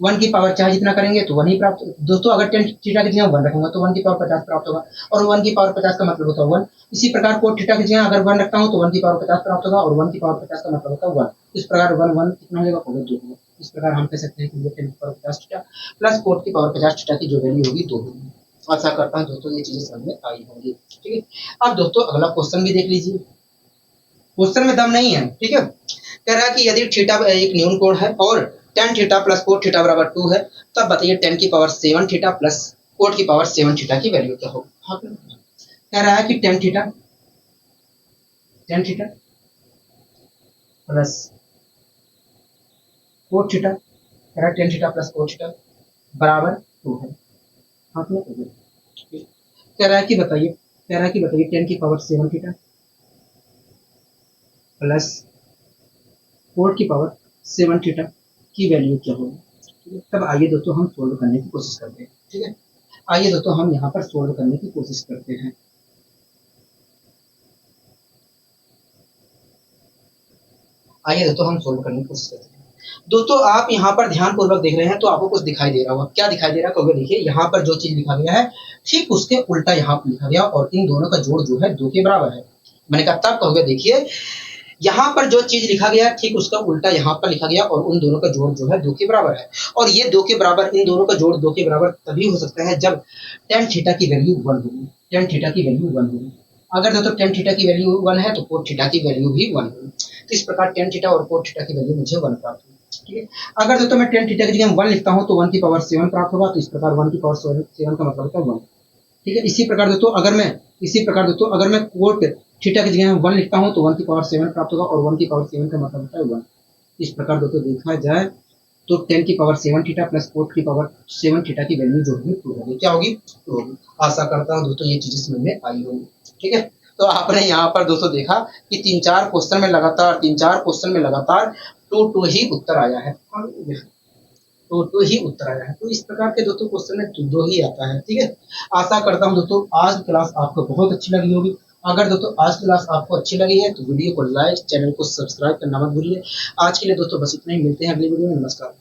1 की पावर चाहे जितना करेंगे तो 1 ही प्राप्त। दोस्तों अगर टेन थीटा की जगह 1 रखूंगा तो 1 की पावर 50 प्राप्त होगा, और 1 की पावर 50 का मतलब होता है 1। इसी प्रकार कोट थीटा की जगह अगर 1 रखता हूँ तो 1 की पावर 50 प्राप्त होगा, और 1 की पावर 50 का मतलब होता है 1। इस प्रकार 1 कितना हो जाएगा, 2 होगा। इस प्रकार हम कह सकते हैं कि टेन की पावर 50 थीटा प्लस कोट की पावर 50 थीटा की जो वैल्यू होगी 2 होगी। आशा करता हूँ दोस्तों ये चीजें समझ में आई होंगी। ठीक है, अब दोस्तों अगला क्वेश्चन भी देख लीजिए। क्वेश्चन में दम नहीं है। ठीक है, कह रहा है कि यदि थीटा एक न्यून कोण है और ten theta plus cot theta बराबर 2 है तब बताइए टेन की पावर 7 थीटा प्लस कोट की पावर 7 थीटा की वैल्यू क्या होगी। हाँ, कह रहा है कि ten theta plus cot theta, कह रहा है ten theta plus cot theta बराबर 2 है। हाँ, कह रहा है कि बताइए टेन की पावर 7 थीटा प्लस कोट की पावर 7 थीटा की वैल्यू क्या होगी। तब आइए दोस्तों हम सोल्व करने की कोशिश करते हैं। ठीक है, आइए दोस्तों हम यहाँ पर सोल्व करने की कोशिश करते हैं। आइए दोस्तों हम सोल्व करने की कोशिश करते हैं। दोस्तों आप यहाँ पर ध्यान पूर्वक देख रहे हैं तो आपको कुछ दिखाई दे रहा होगा। क्या दिखाई दे रहा है, कहोगे देखिए यहाँ पर जो चीज लिखा गया है ठीक उसके उल्टा यहाँ पर लिखा गया, और इन दोनों का जोड़ जो है 2 के बराबर है। मैंने कहा तब कहोगे देखिए यहाँ पर जो चीज लिखा गया ठीक उसका उल्टा यहाँ पर लिखा गया, और उन दोनों का जोड़ जो है 2 के बराबर है। और ये 2 के बराबर, इन दोनों का जोड़ 2 के बराबर तभी हो सकता है जब टेन थीटा की वैल्यू 1 होगी। टेन थीटा की वैल्यू 1 होगी। अगर दोस्तों टेन थीटा की वैल्यू 1 है तो कोट थीटा की वैल्यू भी 1 होगी। तो इस प्रकार टेन थीटा और कोट थीटा की वैल्यू मुझे 1 प्राप्त हुई। ठीक है, अगर दोस्तों मैं टेन थीटा की जगह 1 लिखता हूँ तो 1 की पावर 7 प्राप्त होगा। तो इस प्रकार 1 की पावर 7 का मतलब होता है 1। ठीक है, इसी प्रकार दोस्तों अगर मैं कोट थीटा की जगह 1 लिखता हूँ तो 1 की पावर 7 प्राप्त होगा, और 1 की पावर 7 का मतलब होता है 1। इस प्रकार दोस्तों देखा जाए तो 10 की पावर 7 थीटा प्लस कोट की पावर 7 थीटा की वैल्यू जो होगी 2 होगी। क्या होगी, 2 होगी। आशा करता हूँ दोस्तों ये चीजें समझ में आई होंगी। ठीक है, तो आपने यहाँ पर दोस्तों देखा कि 3-4 क्वेश्चन में लगातार 2 ही उत्तर आया है। तो ही उत्तर आया है। तो इस प्रकार के दोस्तों क्वेश्चन में 2 ही आता है। ठीक है, आशा करता हूँ दोस्तों आज की क्लास आपको बहुत अच्छी लगी होगी। अगर दोस्तों आज की क्लास आपको अच्छी लगी है तो वीडियो को लाइक, चैनल को सब्सक्राइब करना मत भूलिए। आज के लिए दोस्तों बस इतना ही, मिलते हैं अगली वीडियो में। नमस्कार।